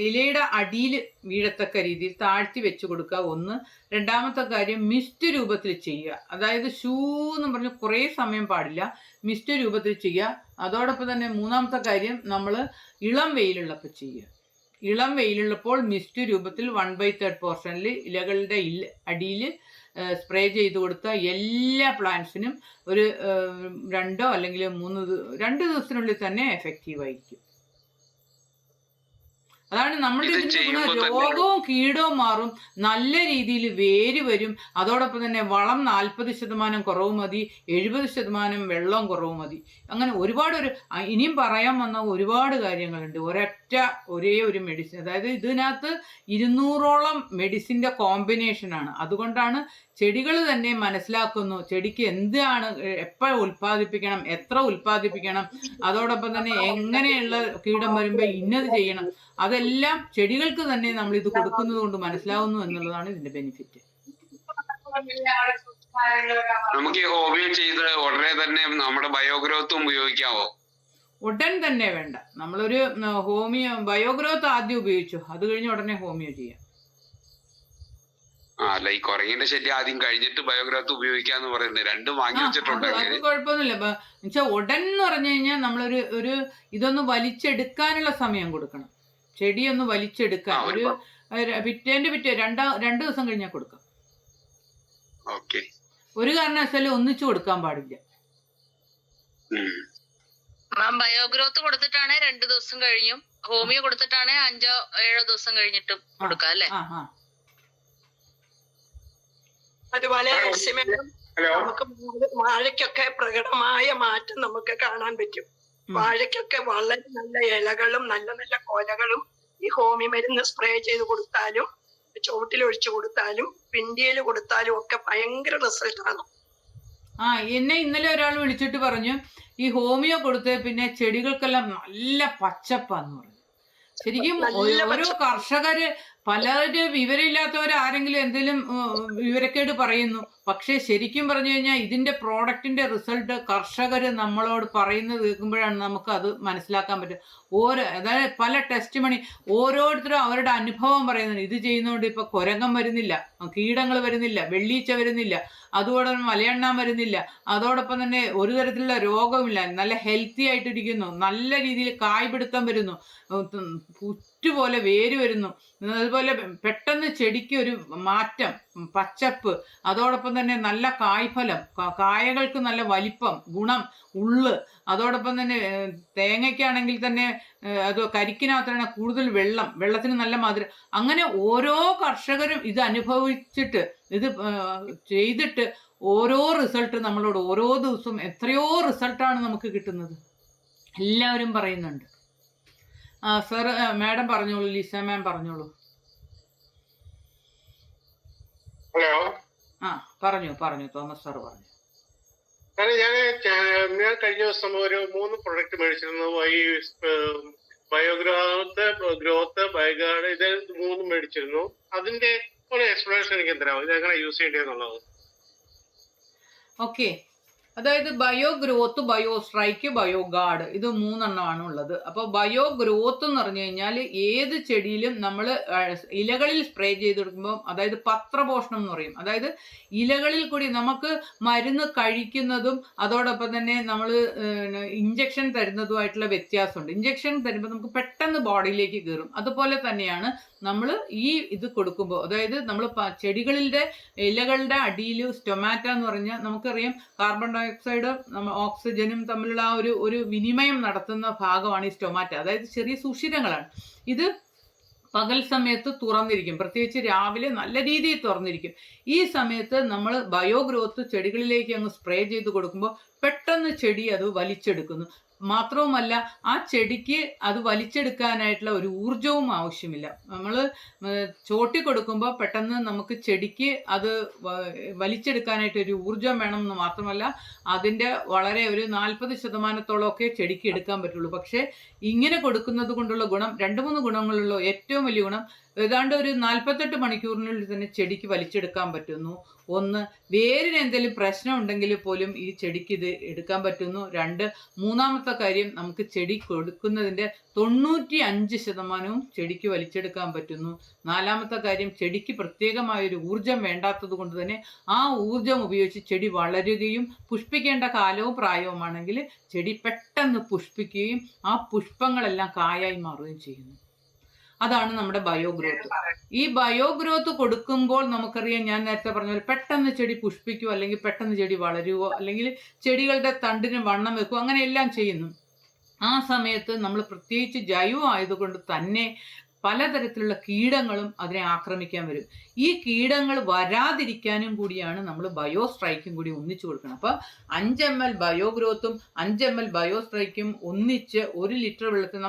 ഇലയുടെ അടിയിൽ വീഴത്തക്ക രീതിയിൽ താഴ്ത്തി വെച്ച് കൊടുക്കുക ഒന്ന്. രണ്ടാമത്തെ കാര്യം, മിസ്റ്റ് രൂപത്തിൽ ചെയ്യുക. അതായത് ഷൂ എന്ന് പറഞ്ഞ് കുറേ സമയം പാടില്ല, മിസ്റ്റ് രൂപത്തിൽ ചെയ്യുക. അതോടൊപ്പം തന്നെ മൂന്നാമത്തെ കാര്യം, നമ്മൾ ഇളം വെയിലുള്ളപ്പോൾ ചെയ്യുക. ഇളം വെയിലുള്ളപ്പോൾ മിസ്റ്റ് രൂപത്തിൽ 1/3 പോർഷനിൽ ഇലകളുടെ അടിയിൽ സ്പ്രേ ചെയ്ത് കൊടുത്താൽ എല്ലാ പ്ലാന്റ്സിനും ഒരു 2 അല്ലെങ്കിൽ 2 ദിവസത്തിനുള്ളിൽ തന്നെ എഫക്റ്റീവായിരിക്കും. അതാണ് നമ്മുടെ രോഗവും കീടവും മാറും, നല്ല രീതിയിൽ വേര് വരും. അതോടൊപ്പം തന്നെ വളം 40% കുറവ് മതി, 70% വെള്ളം കുറവ് മതി. അങ്ങനെ ഒരുപാട് ഇനിയും പറയാൻ വന്ന ഒരുപാട് കാര്യങ്ങളുണ്ട്. ഒരേ ഒരു മെഡിസിൻ, അതായത് ഇതിനകത്ത് 200ഓളം മെഡിസിൻ്റെ കോമ്പിനേഷനാണ്. അതുകൊണ്ടാണ് ചെടികൾ തന്നെ മനസ്സിലാക്കുന്നു ചെടിക്ക് എന്താണ് എപ്പോൾ ഉൽപ്പാദിപ്പിക്കണം, എത്ര ഉൽപ്പാദിപ്പിക്കണം, അതോടൊപ്പം തന്നെ എങ്ങനെയുള്ള കീടം വരുമ്പോൾ ഇന്നത് ചെയ്യണം. അതെല്ലാം ചെടികൾക്ക് തന്നെ നമ്മൾ ഇത് കൊടുക്കുന്നത് കൊണ്ട് മനസ്സിലാവുന്നു എന്നുള്ളതാണ് ഇതിന്റെ ബെനിഫിറ്റ്. നമുക്ക് ഈ ഹോമിയോ ചെയ്ത് ഉടനെ തന്നെ നമ്മുടെ ബയോഗ്രോത്തും ഉപയോഗിക്കാവോ? ഉടൻ തന്നെ വേണ്ട, നമ്മളൊരു ബയോഗ്രോത്ത് ആദ്യം ഉപയോഗിച്ചു, അത് കഴിഞ്ഞ് ഉടനെ ഹോമിയോ ചെയ്യാം. അല്ല, ഈ കുരങ്ങിന്റെ ശല്യം ആദ്യം കഴിഞ്ഞിട്ട് ബയോഗ്രോത്ത് ഉപയോഗിക്കാന്ന് പറയുന്നത്, 2 വാങ്ങി വെച്ചിട്ടുണ്ടെങ്കിൽ കുഴപ്പമൊന്നുമില്ല. എന്നുവെച്ചാൽ ഉടൻ എന്ന് പറഞ്ഞു കഴിഞ്ഞാൽ നമ്മളൊരു ഇതൊന്ന് വലിച്ചെടുക്കാനുള്ള സമയം കൊടുക്കണം. ചെടിയൊന്ന് വലിച്ചെടുക്കാൻ പിറ്റേ 2 ദിവസം കഴിഞ്ഞാൽ കൊടുക്കാം. ഒരു കാരണവശാലും ഒന്നിച്ചു കൊടുക്കാൻ പാടില്ല. ബയോഗ്രോത്ത് കൊടുത്തിട്ടാണ് 2 ദിവസം കഴിഞ്ഞും, ഹോമിയോ കൊടുത്തിട്ടാണ് 5-7 ദിവസം കഴിഞ്ഞിട്ടും കൊടുക്കാം അല്ലേ? അതുപോലെ നമുക്ക് വാഴയ്ക്കൊക്കെ പ്രകടമായ മാറ്റം നമുക്ക് കാണാൻ പറ്റും. വാഴയ്ക്കൊക്കെ വളരെ നല്ല ഇലകളും നല്ല നല്ല കൊലകളും ഈ ഹോമിയോ മരുന്ന് സ്പ്രേ ചെയ്ത് കൊടുത്താലും ചുവട്ടിലൊഴിച്ചു കൊടുത്താലും പിണ്ടിയിൽ കൊടുത്താലും ഒക്കെ ഭയങ്കര റിസൾട്ടാണ്. എന്നെ ഇന്നലെ ഒരാൾ വിളിച്ചിട്ട് പറഞ്ഞു, ഈ ഹോമിയോ കൊടുത്ത് പിന്നെ ചെടികൾക്കെല്ലാം നല്ല പച്ചപ്പാന്ന് പറഞ്ഞു. ശരിക്കും ഓരോ കർഷകര് പലരും വിവരമില്ലാത്തവരാരെങ്കിലും എന്തെങ്കിലും വിവരക്കേട് പറയുന്നു. പക്ഷെ ശരിക്കും പറഞ്ഞു കഴിഞ്ഞാൽ ഇതിന്റെ പ്രോഡക്റ്റിന്റെ റിസൾട്ട് കർഷകർ നമ്മളോട് പറയുന്നത് കേൾക്കുമ്പോഴാണ് നമുക്ക് അത് മനസ്സിലാക്കാൻ പറ്റും. അതായത് പല ടെസ്റ്റ് മണി ഓരോരുത്തരും അവരുടെ അനുഭവം പറയുന്നുണ്ട്. ഇത് ചെയ്യുന്നതുകൊണ്ട് ഇപ്പൊ കുരങ്ങൻ വരുന്നില്ല, കീടങ്ങൾ വരുന്നില്ല, വെള്ളീച്ച വരുന്നില്ല, അതുപോലെ മലയെണ്ണാൻ വരുന്നില്ല, അതോടൊപ്പം തന്നെ ഒരു തരത്തിലുള്ള രോഗമില്ല, നല്ല ഹെൽത്തി ആയിട്ടിരിക്കുന്നു, നല്ല രീതിയിൽ കായ്പിടുത്തം വരുന്നു, പുറ്റുപോലെ വേര് വരുന്നു, അതുപോലെ പെട്ടെന്ന് ചെടിക്ക് ഒരു മാറ്റം, പച്ചപ്പ്, അതോടൊപ്പം തന്നെ നല്ല കായ്ഫലം, കായകൾക്ക് നല്ല വലിപ്പം, ഗുണം, ഉള്ള്, അതോടൊപ്പം തന്നെ തേങ്ങയ്ക്കാണെങ്കിൽ തന്നെ അത് കരിക്കിനകത്താണ് കൂടുതൽ വെള്ളത്തിന് നല്ല മധുരം. അങ്ങനെ ഓരോ കർഷകരും ഇത് അനുഭവിച്ചിട്ട് ഇത് ചെയ്തിട്ട് ഓരോ റിസൾട്ട് നമ്മളോട് ഓരോ ദിവസവും എത്രയോ റിസൾട്ടാണ് നമുക്ക് കിട്ടുന്നത്, എല്ലാവരും പറയുന്നുണ്ട്. സർ, മാഡം പറഞ്ഞോളൂ, ലിസ മാം പറഞ്ഞോളൂ. ഹലോ. പറഞ്ഞു തോമസ് സാർ പറഞ്ഞു. ഞാൻ കഴിഞ്ഞ ദിവസം ഒരു 3 പ്രൊഡക്റ്റ് മേടിച്ചിരുന്നു. ഈ ഗ്രോത്ത് ബൈഗാർഡ്, ഇത് 3 മേടിച്ചിരുന്നു. അതിന്റെ ഒരു എക്സ്പ്ലനേഷൻ എനിക്ക് തരാമോ, ഇത് എങ്ങനെ യൂസ് ചെയ്യേണ്ടതെന്നുള്ളത്? ഓക്കെ, അതായത് bio growth, bio strike, bio guard, ഇത് 3 എണ്ണമാണ് ഉള്ളത്. അപ്പോൾ ബയോ ഗ്രോത്ത് എന്ന് പറഞ്ഞു കഴിഞ്ഞാൽ ഏത് ചെടിയിലും നമ്മൾ ഇലകളിൽ സ്പ്രേ ചെയ്ത് കൊടുക്കുമ്പോൾ, അതായത് പത്രപോഷണം എന്ന് പറയും, അതായത് ഇലകളിൽ കൂടി നമുക്ക് മരുന്ന് കഴിക്കുന്നതും അതോടൊപ്പം തന്നെ നമ്മൾ ഇഞ്ചക്ഷൻ തരുന്നതുമായിട്ടുള്ള വ്യത്യാസമുണ്ട്. ഇഞ്ചക്ഷൻ തരുമ്പോൾ നമുക്ക് പെട്ടെന്ന് ബോഡിയിലേക്ക് കയറും. അതുപോലെ തന്നെയാണ് നമ്മൾ ഇത് കൊടുക്കുമ്പോൾ, അതായത് നമ്മൾ ചെടികളിലെ ഇലകളുടെ അടിയിൽ സ്റ്റൊമാറ്റ എന്ന് പറഞ്ഞാൽ നമുക്കറിയാം, കാർബൺ ഡയോക്സൈഡ് ഓക്സിജനും തമ്മിലുള്ള ആ ഒരു വിനിമയം നടത്തുന്ന ഭാഗമാണ് ഈ സ്റ്റൊമാറ്റ. അതായത് ചെറിയ സുഷിരങ്ങളാണ്. ഇത് പകൽ സമയത്ത് തുറന്നിരിക്കും, പ്രത്യേകിച്ച് രാവിലെ നല്ല രീതിയിൽ തുറന്നിരിക്കും. ഈ സമയത്ത് നമ്മൾ ബയോ ഗ്രോത്ത് ചെടികളിലേക്ക് അങ്ങ് സ്പ്രേ ചെയ്ത് കൊടുക്കുമ്പോൾ പെട്ടെന്ന് ചെടി അത് വലിച്ചെടുക്കുന്നു. മാത്രവുമല്ല, ആ ചെടിക്ക് അത് വലിച്ചെടുക്കാനായിട്ടുള്ള ഒരു ഊർജവും ആവശ്യമില്ല. നമ്മൾ ചോട്ടി കൊടുക്കുമ്പോൾ പെട്ടെന്ന് നമുക്ക് ചെടിക്ക് അത് വലിച്ചെടുക്കാനായിട്ട് ഒരു ഊർജം വേണമെന്ന് മാത്രമല്ല, അതിൻ്റെ വളരെ ഒരു 40% ചെടിക്ക് എടുക്കാൻ പറ്റുള്ളൂ. പക്ഷേ ഇങ്ങനെ കൊടുക്കുന്നത് കൊണ്ടുള്ള ഗുണം 2-3 ഗുണങ്ങളുള്ള ഏറ്റവും വലിയ ഗുണം, ഏതാണ്ട് ഒരു 48 മണിക്കൂറിനുള്ളിൽ തന്നെ ചെടിക്ക് വലിച്ചെടുക്കാൻ പറ്റുന്നു. ഒന്ന്, വേരിന് എന്തെങ്കിലും പ്രശ്നം ഉണ്ടെങ്കിൽ പോലും ഈ ചെടിക്ക് ഇത് എടുക്കാൻ പറ്റുന്നു. രണ്ട്, മൂന്നാമത്തെ കാര്യം, നമുക്ക് ചെടി കൊടുക്കുന്നതിൻ്റെ 95% ചെടിക്ക് വലിച്ചെടുക്കാൻ പറ്റുന്നു. നാലാമത്തെ കാര്യം, ചെടിക്ക് പ്രത്യേകമായൊരു ഊർജം വേണ്ടാത്തത് കൊണ്ട് തന്നെ ആ ഊർജം ഉപയോഗിച്ച് ചെടി വളരുകയും പുഷ്പിക്കേണ്ട കാലവും പ്രായവുമാണെങ്കിൽ ചെടി പെട്ടെന്ന് പുഷ്പിക്കുകയും ആ പുഷ്പങ്ങളെല്ലാം കായായി മാറുകയും ചെയ്യുന്നു. അതാണ് നമ്മുടെ ബയോഗ്രോത്ത്. ഈ ബയോഗ്രോത്ത് കൊടുക്കുമ്പോൾ നമുക്കറിയാം, ഞാൻ നേരത്തെ പറഞ്ഞ പോലെ പെട്ടെന്ന് ചെടി പുഷ്പിക്കുവോ അല്ലെങ്കിൽ പെട്ടെന്ന് ചെടി വളരുവോ അല്ലെങ്കിൽ ചെടികളുടെ തണ്ടിന് വണ്ണം വെക്കുവോ അങ്ങനെയെല്ലാം ചെയ്യുന്നു. ആ സമയത്ത് നമ്മൾ പ്രത്യേകിച്ച് ജൈവം ആയതുകൊണ്ട് തന്നെ പലതരത്തിലുള്ള കീടങ്ങളും അതിനെ ആക്രമിക്കാൻ വരും. ഈ കീടങ്ങൾ വരാതിരിക്കാനും കൂടിയാണ് നമ്മൾ ബയോ സ്ട്രൈക്കും കൂടി ഒന്നിച്ചു കൊടുക്കണം. അപ്പോൾ 5 ml ബയോഗ്രോത്തും 5 ml ബയോ സ്ട്രൈക്കും ഒന്നിച്ച് 1 ലിറ്റർ വെള്ളത്തിൽ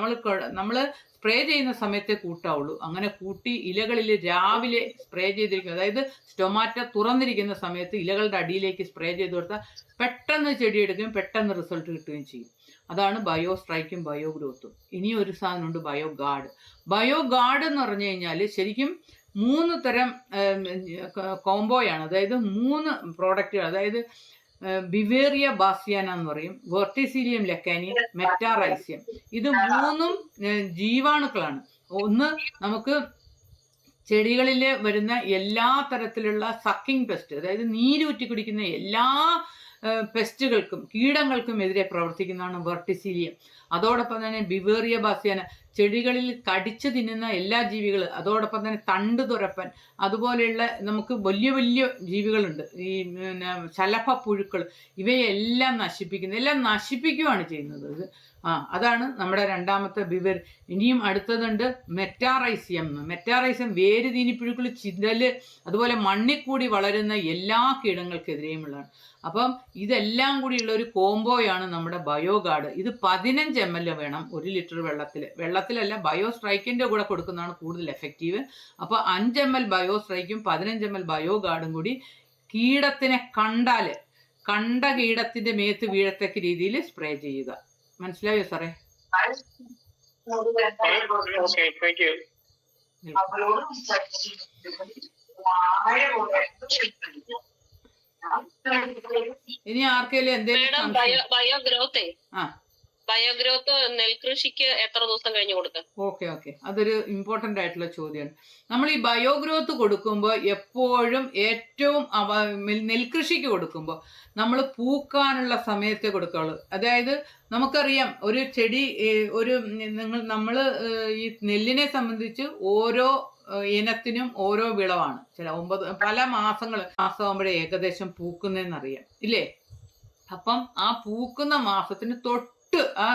നമ്മൾ സ്പ്രേ ചെയ്യുന്ന സമയത്തെ കൂട്ടാവുള്ളൂ. അങ്ങനെ കൂട്ടി ഇലകളിൽ രാവിലെ സ്പ്രേ ചെയ്തിരിക്കും, അതായത് സ്റ്റൊമാറ്റ തുറന്നിരിക്കുന്ന സമയത്ത് ഇലകളുടെ അടിയിലേക്ക് സ്പ്രേ ചെയ്ത് കൊടുത്താൽ പെട്ടെന്ന് ചെടിയെടുക്കുകയും പെട്ടെന്ന് റിസൾട്ട് കിട്ടുകയും ചെയ്യും. അതാണ് ബയോ സ്ട്രൈക്കും ബയോ ഗ്രോത്തും. ഇനി ഒരു സാധനമുണ്ട്, ബയോ ഗാർഡ്. ബയോ ഗാർഡ് എന്ന് പറഞ്ഞു കഴിഞ്ഞാൽ ശരിക്കും 3 തരം കോംബോയാണ്, അതായത് 3 പ്രോഡക്റ്റുകൾ, അതായത് ബിവേറിയ ബാസിയാന എന്ന് പറയും, വെർട്ടിസീലിയം ലെക്കാനി, മെറ്റാറൈസിയം. ഇത് 3ഉം ജീവാണുക്കളാണ്. ഒന്ന്, നമുക്ക് ചെടികളിൽ വരുന്ന എല്ലാ തരത്തിലുള്ള സക്കിംഗ് പെസ്റ്റ്, അതായത് നീരൂറ്റി കുടിക്കുന്ന എല്ലാ പെസ്റ്റുകൾക്കും കീടങ്ങൾക്കും എതിരെ പ്രവർത്തിക്കുന്നതാണ് വെർട്ടിസീലിയം. അതോടൊപ്പം തന്നെ ബിവേറിയ ബാസിയാന, ചെടികളിൽ കടിച്ചു തിന്നുന്ന എല്ലാ ജീവികളും, അതോടൊപ്പം തന്നെ തണ്ട് തുരപ്പൻ, അതുപോലെയുള്ള നമുക്ക് വലിയ വലിയ ജീവികളുണ്ട്, ഈ ശലഭ പുഴുക്കൾ, ഇവയെല്ലാം എല്ലാം നശിപ്പിക്കുകയാണ് ചെയ്യുന്നത്. അതാണ് നമ്മുടെ രണ്ടാമത്തെ ബിവേർ. ഇനിയും അടുത്തതുണ്ട് മെറ്റാറൈസിയം. മെറ്റാറൈസിയം വേര് തീനിപ്പുഴുക്കൾ, ചിതല്, അതുപോലെ മണ്ണിൽ കൂടി വളരുന്ന എല്ലാ കീടങ്ങൾക്കെതിരെയുമുള്ളതാണ്. അപ്പം ഇതെല്ലാം കൂടിയുള്ള ഒരു കോംബോയാണ് നമ്മുടെ ബയോഗാർഡ്. ഇത് 15 ml വേണം 1 ലിറ്റർ വെള്ളത്തിലല്ല, ബയോ സ്ട്രൈക്കിൻ്റെ കൂടെ കൊടുക്കുന്നതാണ് കൂടുതൽ എഫക്റ്റീവ്. അപ്പോൾ 5 ml ബയോ സ്ട്രൈക്കും 15 ml ബയോഗാർഡും കൂടി കീടത്തിനെ കണ്ട കീടത്തിൻ്റെ മേത്ത് വീഴത്തക്ക രീതിയിൽ സ്പ്രേ ചെയ്യുക. മനസ്സിലായോ സാറേ? ഇനി ആർക്കെങ്കിലും എന്തെങ്കിലും ബയോഗ്രോത്ത് നെൽകൃഷിക്ക് എത്ര ദിവസം കഴിഞ്ഞ് കൊടുക്കാം? ഓക്കെ, അതൊരു ഇമ്പോർട്ടൻ്റ് ആയിട്ടുള്ള ചോദ്യമാണ്. നമ്മൾ ഈ ബയോഗ്രോത്ത് കൊടുക്കുമ്പോൾ എപ്പോഴും ഏറ്റവും നെൽകൃഷിക്ക് കൊടുക്കുമ്പോൾ നമ്മൾ പൂക്കാനുള്ള സമയത്തെ കൊടുക്കുള്ളൂ. അതായത് നമുക്കറിയാം, ഒരു ചെടി നമ്മൾ ഈ നെല്ലിനെ സംബന്ധിച്ച് ഓരോ ഇനത്തിനും ഓരോ വിളവാണ്. പല മാസമാകുമ്പോഴേ ഏകദേശം പൂക്കുന്നതെന്നറിയാം ഇല്ലേ? അപ്പം ആ പൂക്കുന്ന മാസത്തിന് ആ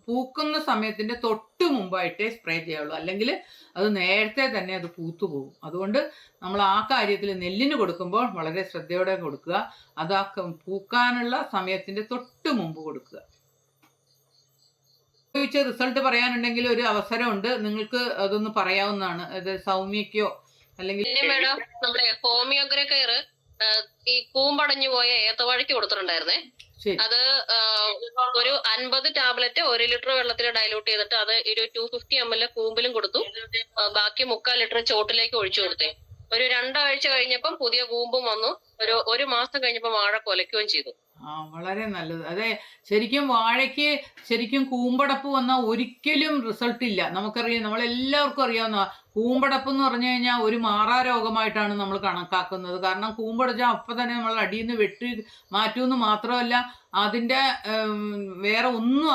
പൂക്കുന്ന സമയത്തിന്റെ തൊട്ട് മുമ്പായിട്ടേ സ്പ്രേ ചെയ്യുള്ളൂ, അല്ലെങ്കിൽ അത് നേരത്തെ തന്നെ അത് പൂത്തുപോകും. അതുകൊണ്ട് നമ്മൾ ആ കാര്യത്തിൽ നെല്ലിന് കൊടുക്കുമ്പോൾ വളരെ ശ്രദ്ധയോടെ കൊടുക്കുക. അത് ആ പൂക്കാനുള്ള സമയത്തിന്റെ തൊട്ട് മുമ്പ് കൊടുക്കുക. റിസൾട്ട് പറയാനുണ്ടെങ്കിൽ ഒരു അവസരമുണ്ട്, നിങ്ങൾക്ക് അതൊന്ന് പറയാവുന്നതാണ്. അത് സൗമ്യക്കോ അല്ലെങ്കിൽ മേഡം, നമ്മുടെ ഹോമിയോഗ്ര കെയർ ഈ കൂമ്പടഞ്ഞു പോയ ഏത്തവാഴയ്ക്ക് കൊടുത്തിട്ടുണ്ടായിരുന്നേ. അത് ഒരു 50 ടാബ്ലറ്റ് 1 ലിറ്റർ വെള്ളത്തിൽ ഡൈലൂട്ട് ചെയ്തിട്ട് അത് ഒരു 250 ml കൂമ്പിലും കൊടുത്തു. ബാക്കി 3/4 ലിറ്റർ ചോട്ടിലേക്ക് ഒഴിച്ചു കൊടുത്തേ. ഒരു 2 ആഴ്ച കഴിഞ്ഞപ്പം പുതിയ കൂമ്പും വന്നു. ഒരു മാസം കഴിഞ്ഞപ്പോൾ വാഴ കൊലയ്ക്കുകയും ചെയ്തു. വളരെ നല്ലത്. അതെ, ശരിക്കും വാഴയ്ക്ക് കൂമ്പടപ്പ് വന്നാൽ ഒരിക്കലും റിസൾട്ട് ഇല്ല. നമുക്കറിയാം, നമ്മളെല്ലാവർക്കും അറിയാവുന്ന കൂമ്പടപ്പ് എന്ന് പറഞ്ഞു കഴിഞ്ഞാൽ ഒരു മാറാ രോഗമായിട്ടാണ് നമ്മൾ കണക്കാക്കുന്നത്. കാരണം കൂമ്പടച്ചാൽ അപ്പം തന്നെ നമ്മൾ അടിയിൽ നിന്ന് വെട്ടി മാറ്റുമെന്ന് മാത്രമല്ല, അതിൻ്റെ വേറെ ഒന്നും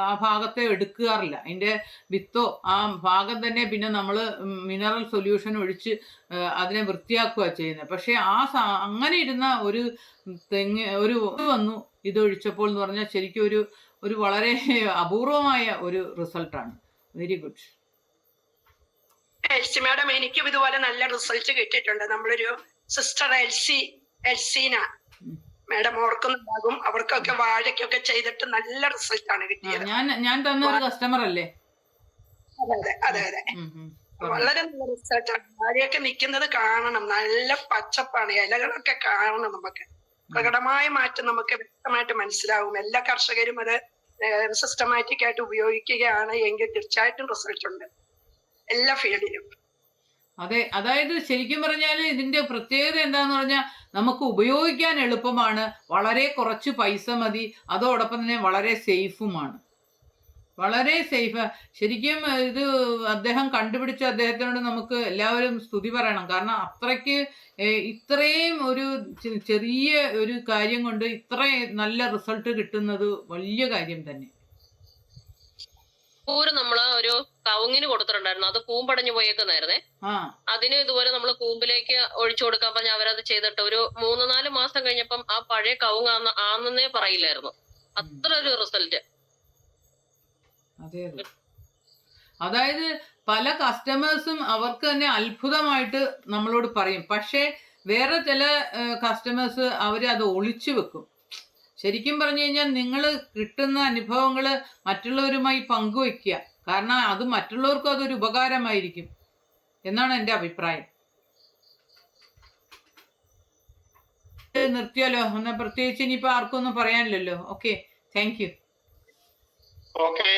ആ ഭാഗത്തെ എടുക്കാറില്ല. അതിൻ്റെ വിത്തോ ആ ഭാഗം തന്നെ പിന്നെ നമ്മൾ മിനറൽ സൊല്യൂഷൻ ഒഴിച്ച് അതിനെ വൃത്തിയാക്കുക ചെയ്യുന്നത്. പക്ഷേ അങ്ങനെ ഇരുന്ന ഒരു ഒരു വന്നു ഇതൊഴിച്ചപ്പോൾ എന്ന് പറഞ്ഞാൽ ശരിക്കും ഒരു വളരെ അപൂർവമായ ഒരു റിസൾട്ടാണ്. Very good. എൽസി മാഡം, എനിക്കും ഇതുപോലെ നല്ല റിസൾട്ട് കിട്ടിയിട്ടുണ്ട്. നമ്മളൊരു സിസ്റ്റർ എൽസീന മാഡം ഓർക്കുന്നുണ്ടാകും, അവർക്കൊക്കെ വാഴയ്ക്കൊക്കെ ചെയ്തിട്ട് നല്ല റിസൾട്ടാണ് കിട്ടിയത്. ഞാൻ തന്ന ഒരു കസ്റ്റമർ അല്ലേ? അതെ, വളരെ നല്ല റിസൾട്ടാണ്. വാഴയൊക്കെ നിൽക്കുന്നത് കാണണം, നല്ല പച്ചപ്പാണ്, ഇലകളൊക്കെ കാണണം. നമുക്ക് പ്രകടമായ മാറ്റം നമുക്ക് വ്യക്തമായിട്ട് മനസ്സിലാവും. എല്ലാ കർഷകരും അത് സിസ്റ്റമാറ്റിക് ആയിട്ട് ഉപയോഗിക്കുകയാണ് എങ്കിൽ തീർച്ചയായിട്ടും റിസൾട്ട് ഉണ്ട് എല്ലാ ഫീൽഡിലും. അതെ, അതായത് ശരിക്കും പറഞ്ഞാൽ ഇതിന്റെ പ്രത്യേകത എന്താന്ന് പറഞ്ഞാൽ നമുക്ക് ഉപയോഗിക്കാൻ എളുപ്പമാണ്, വളരെ കുറച്ച് പൈസ മതി, അതോടൊപ്പം തന്നെ വളരെ സേഫുമാണ്. വളരെ സേഫ്. ശരിക്കും ഇത് അദ്ദേഹം കണ്ടുപിടിച്ച അദ്ദേഹത്തിനോട് നമുക്ക് എല്ലാവരും സ്തുതി പറയണം. കാരണം അത്രയ്ക്ക് ഇത്രയും ഒരു ചെറിയ ഒരു കാര്യം കൊണ്ട് ഇത്ര നല്ല റിസൾട്ട് കിട്ടുന്നത് വലിയ കാര്യം തന്നെ. പൂര് നമ്മള് ഒരു കവുങ്ങിന് കൊടുത്തിട്ടുണ്ടായിരുന്നു, അത് കൂമ്പടഞ്ഞു പോയേക്കുന്നായിരുന്നേ. അതിന് ഇതുപോലെ നമ്മള് കൂമ്പിലേക്ക് ഒഴിച്ചു കൊടുക്കാൻ പറഞ്ഞ അവരത് ചെയ്തിട്ട് ഒരു 3-4 മാസം കഴിഞ്ഞപ്പം ആ പഴയ കവുങ്ങ് ആണെന്നേ പറയില്ലായിരുന്നു, അത്ര ഒരു റിസൾട്ട്. അതെ അതെ, അതായത് പല കസ്റ്റമേഴ്സും അവർക്ക് തന്നെ അത്ഭുതമായിട്ട് നമ്മളോട് പറയും. പക്ഷേ വേറെ ചില കസ്റ്റമേഴ്സ് അവർ അത് ഒളിച്ചു വെക്കും. ശരിക്കും പറഞ്ഞു കഴിഞ്ഞാൽ നിങ്ങൾ കിട്ടുന്ന അനുഭവങ്ങൾ മറ്റുള്ളവരുമായി പങ്കുവയ്ക്കുക. കാരണം അത് മറ്റുള്ളവർക്കും അതൊരു ഉപകാരമായിരിക്കും എന്നാണ് എൻ്റെ അഭിപ്രായം. നിർത്തിയാലോ? എന്നാൽ പ്രത്യേകിച്ച് ഇനിയിപ്പോൾ ആർക്കും ഒന്നും പറയാനില്ലല്ലോ. Okay, thank you. ഓക്കെ.